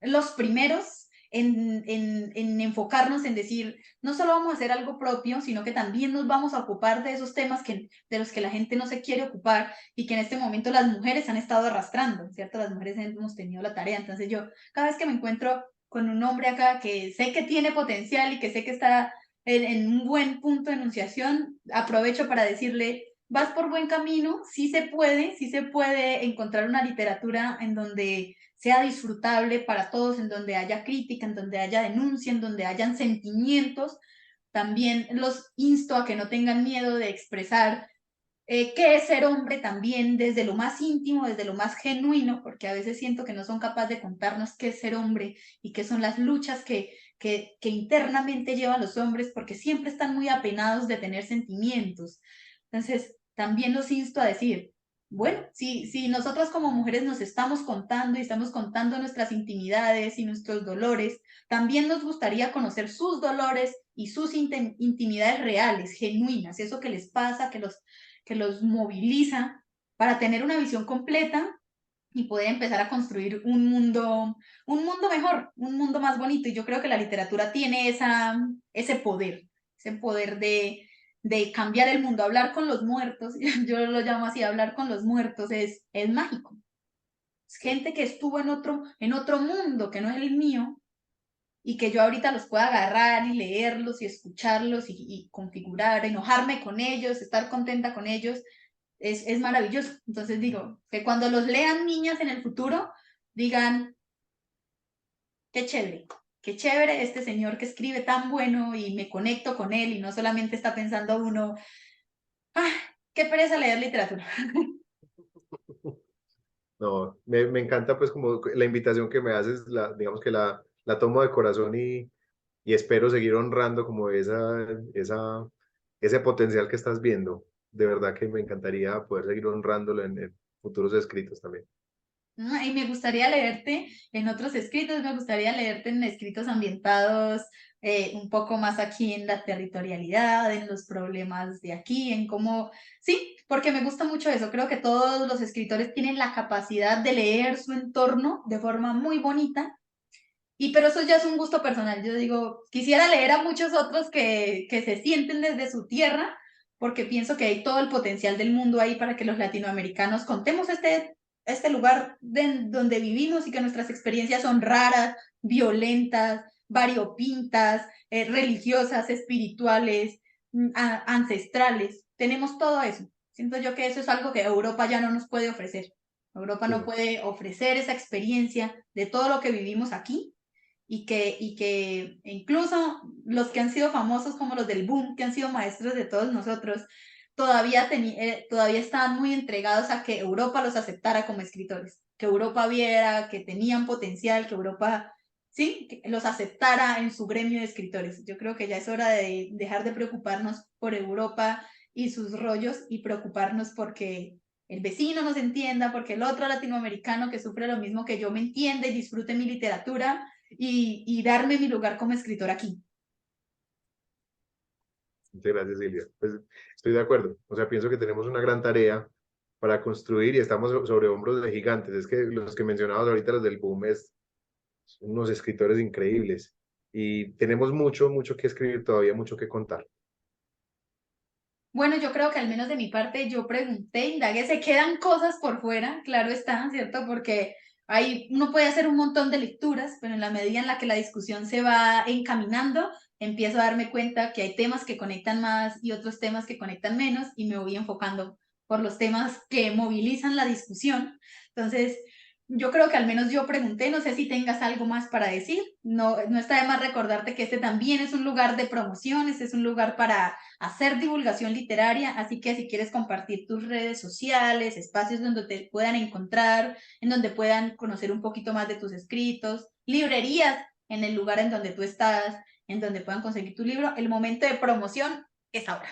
los primeros en enfocarnos en decir, no solo vamos a hacer algo propio, sino que también nos vamos a ocupar de esos temas de los que la gente no se quiere ocupar y que en este momento las mujeres han estado arrastrando, ¿cierto? Las mujeres hemos tenido la tarea. Entonces yo, cada vez que me encuentro con un hombre acá que sé que tiene potencial y que sé que está en un buen punto de enunciación, aprovecho para decirle, vas por buen camino, sí se puede encontrar una literatura en donde sea disfrutable para todos, en donde haya crítica, en donde haya denuncia, en donde hayan sentimientos. También los insto a que no tengan miedo de expresar qué es ser hombre también desde lo más íntimo, desde lo más genuino, porque a veces siento que no son capaces de contarnos qué es ser hombre y qué son las luchas que internamente llevan los hombres, porque siempre están muy apenados de tener sentimientos. Entonces, también los insto a decir, bueno, si nosotros como mujeres nos estamos contando y estamos contando nuestras intimidades y nuestros dolores, también nos gustaría conocer sus dolores y sus intimidades reales, genuinas, eso que les pasa, que los moviliza para tener una visión completa y poder empezar a construir un mundo mejor, un mundo más bonito. Y yo creo que la literatura tiene ese poder de cambiar el mundo, hablar con los muertos, yo lo llamo así, hablar con los muertos es mágico. Es gente que estuvo en otro mundo que no es el mío y que yo ahorita los pueda agarrar y leerlos y escucharlos y configurar, enojarme con ellos, estar contenta con ellos es maravilloso. Entonces digo, que cuando los lean niñas en el futuro, digan, qué chévere este señor que escribe tan bueno y me conecto con él y no solamente está pensando uno, ah, qué pereza leer literatura. No, me encanta pues como la invitación que me haces, digamos que la tomo de corazón y espero seguir honrando como ese potencial que estás viendo. De verdad que me encantaría poder seguir honrándolo en futuros escritos también. Y me gustaría leerte en otros escritos, me gustaría leerte en escritos ambientados un poco más aquí en la territorialidad, en los problemas de aquí, en cómo, sí, porque me gusta mucho eso. Creo que todos los escritores tienen la capacidad de leer su entorno de forma muy bonita. Y pero eso ya es un gusto personal. Yo digo, quisiera leer a muchos otros que se sienten desde su tierra, porque pienso que hay todo el potencial del mundo ahí para que los latinoamericanos contemos este lugar donde vivimos y que nuestras experiencias son raras, violentas, variopintas, religiosas, espirituales, ancestrales. Tenemos todo eso. Siento yo que eso es algo que Europa ya no nos puede ofrecer. Europa no Sí. puede ofrecer esa experiencia de todo lo que vivimos aquí y que incluso los que han sido famosos como los del boom, que han sido maestros de todos nosotros, todavía estaban muy entregados a que Europa los aceptara como escritores, que Europa viera que tenían potencial, que Europa, sí, que los aceptara en su gremio de escritores. Yo creo que ya es hora de dejar de preocuparnos por Europa y sus rollos y preocuparnos porque el vecino nos entienda, porque el otro latinoamericano que sufre lo mismo que yo me entienda y disfrute mi literatura y darme mi lugar como escritor aquí. Muchas gracias, Silvia. Pues estoy de acuerdo. O sea, pienso que tenemos una gran tarea para construir y estamos sobre hombros de gigantes. Es que los que mencionabas ahorita, los del boom, son unos escritores increíbles y tenemos mucho, mucho que escribir todavía, mucho que contar. Bueno, yo creo que al menos de mi parte yo pregunté, indagué, se quedan cosas por fuera, claro está, ¿cierto? Porque uno puede hacer un montón de lecturas, pero en la medida en la que la discusión se va encaminando, empiezo a darme cuenta que hay temas que conectan más y otros temas que conectan menos y me voy enfocando por los temas que movilizan la discusión. Entonces, yo creo que al menos yo pregunté, no sé si tengas algo más para decir. No, no está de más recordarte que este también es un lugar de promociones, es un lugar para hacer divulgación literaria, así que si quieres compartir tus redes sociales, espacios donde te puedan encontrar, en donde puedan conocer un poquito más de tus escritos, librerías en el lugar en donde tú estás, en donde puedan conseguir tu libro, el momento de promoción es ahora.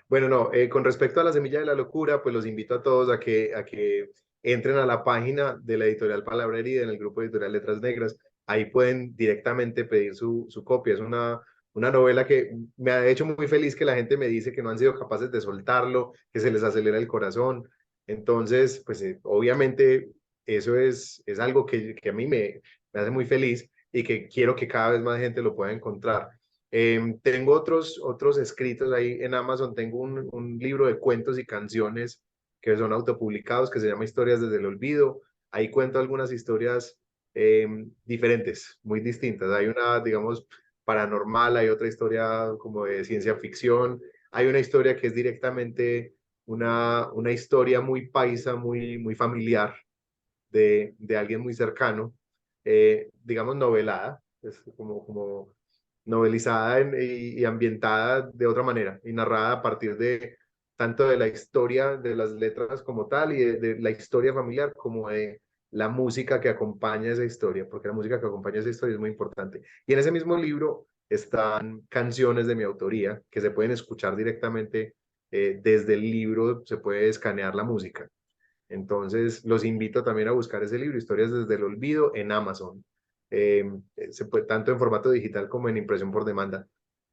Bueno, no, con respecto a La Semilla de la Locura, pues los invito a todos a que entren a la página de la editorial Palabra Herida en el grupo editorial Letras Negras. Ahí pueden directamente pedir su copia. Es una novela que me ha hecho muy feliz, que la gente me dice que no han sido capaces de soltarlo, que se les acelera el corazón. Entonces, pues obviamente eso es algo que a mí me hace muy feliz y que quiero que cada vez más gente lo pueda encontrar. Tengo otros escritos ahí en Amazon. Tengo un libro de cuentos y canciones que son autopublicados, que se llama Historias desde el Olvido. Ahí cuento algunas historias diferentes, muy distintas. Hay una, digamos, paranormal, hay otra historia como de ciencia ficción, hay una historia que es directamente una historia muy paisa, muy familiar de alguien muy cercano, digamos novelada, es como novelizada y ambientada de otra manera y narrada a partir de tanto de la historia de las letras como tal y de la historia familiar como de la música que acompaña esa historia, porque la música que acompaña esa historia es muy importante. Y en ese mismo libro están canciones de mi autoría que se pueden escuchar directamente desde el libro, se puede escanear la música. Entonces, los invito también a buscar ese libro, Historias desde el Olvido, en Amazon. Eh, Se puede, tanto en formato digital como en impresión por demanda.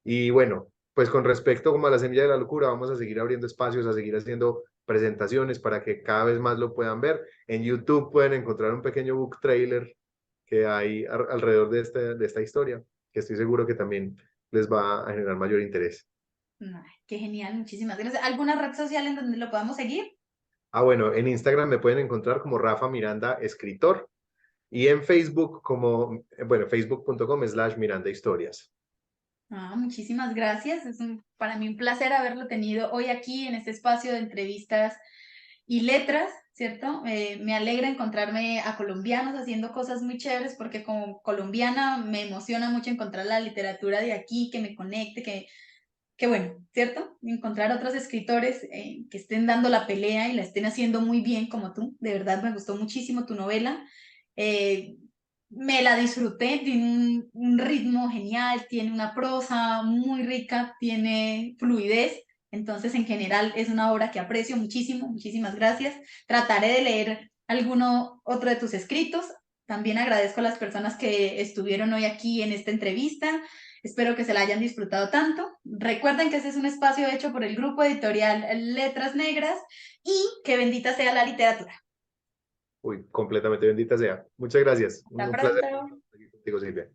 Y bueno, pues con respecto como a la Semilla de la Locura, vamos a seguir abriendo espacios, a seguir haciendo presentaciones para que cada vez más lo puedan ver. En YouTube pueden encontrar un pequeño book trailer que hay alrededor de esta historia, que estoy seguro que también les va a generar mayor interés. Ay, qué genial, muchísimas gracias. ¿Alguna red social en donde lo podamos seguir? Ah, bueno, en Instagram me pueden encontrar como Rafa Miranda Escritor. Y en Facebook como, bueno, facebook.com/Miranda Historias. Ah, muchísimas gracias. Para mí un placer haberlo tenido hoy aquí en este espacio de entrevistas y letras, ¿cierto? Me alegra encontrarme a colombianos haciendo cosas muy chéveres porque como colombiana me emociona mucho encontrar la literatura de aquí, que me conecte, que bueno, ¿cierto? Encontrar otros escritores que estén dando la pelea y la estén haciendo muy bien como tú. De verdad me gustó muchísimo tu novela. Eh, Me la disfruté, tiene un ritmo genial, tiene una prosa muy rica, tiene fluidez. Entonces, en general, es una obra que aprecio muchísimo. Muchísimas gracias. Trataré de leer alguno otro de tus escritos. También agradezco a las personas que estuvieron hoy aquí en esta entrevista. Espero que se la hayan disfrutado tanto. Recuerden que este es un espacio hecho por el grupo editorial Letras Negras y que bendita sea la literatura. Uy, completamente bendita sea. Muchas gracias. Hasta Un placer pronto. estar aquí contigo, Silvia.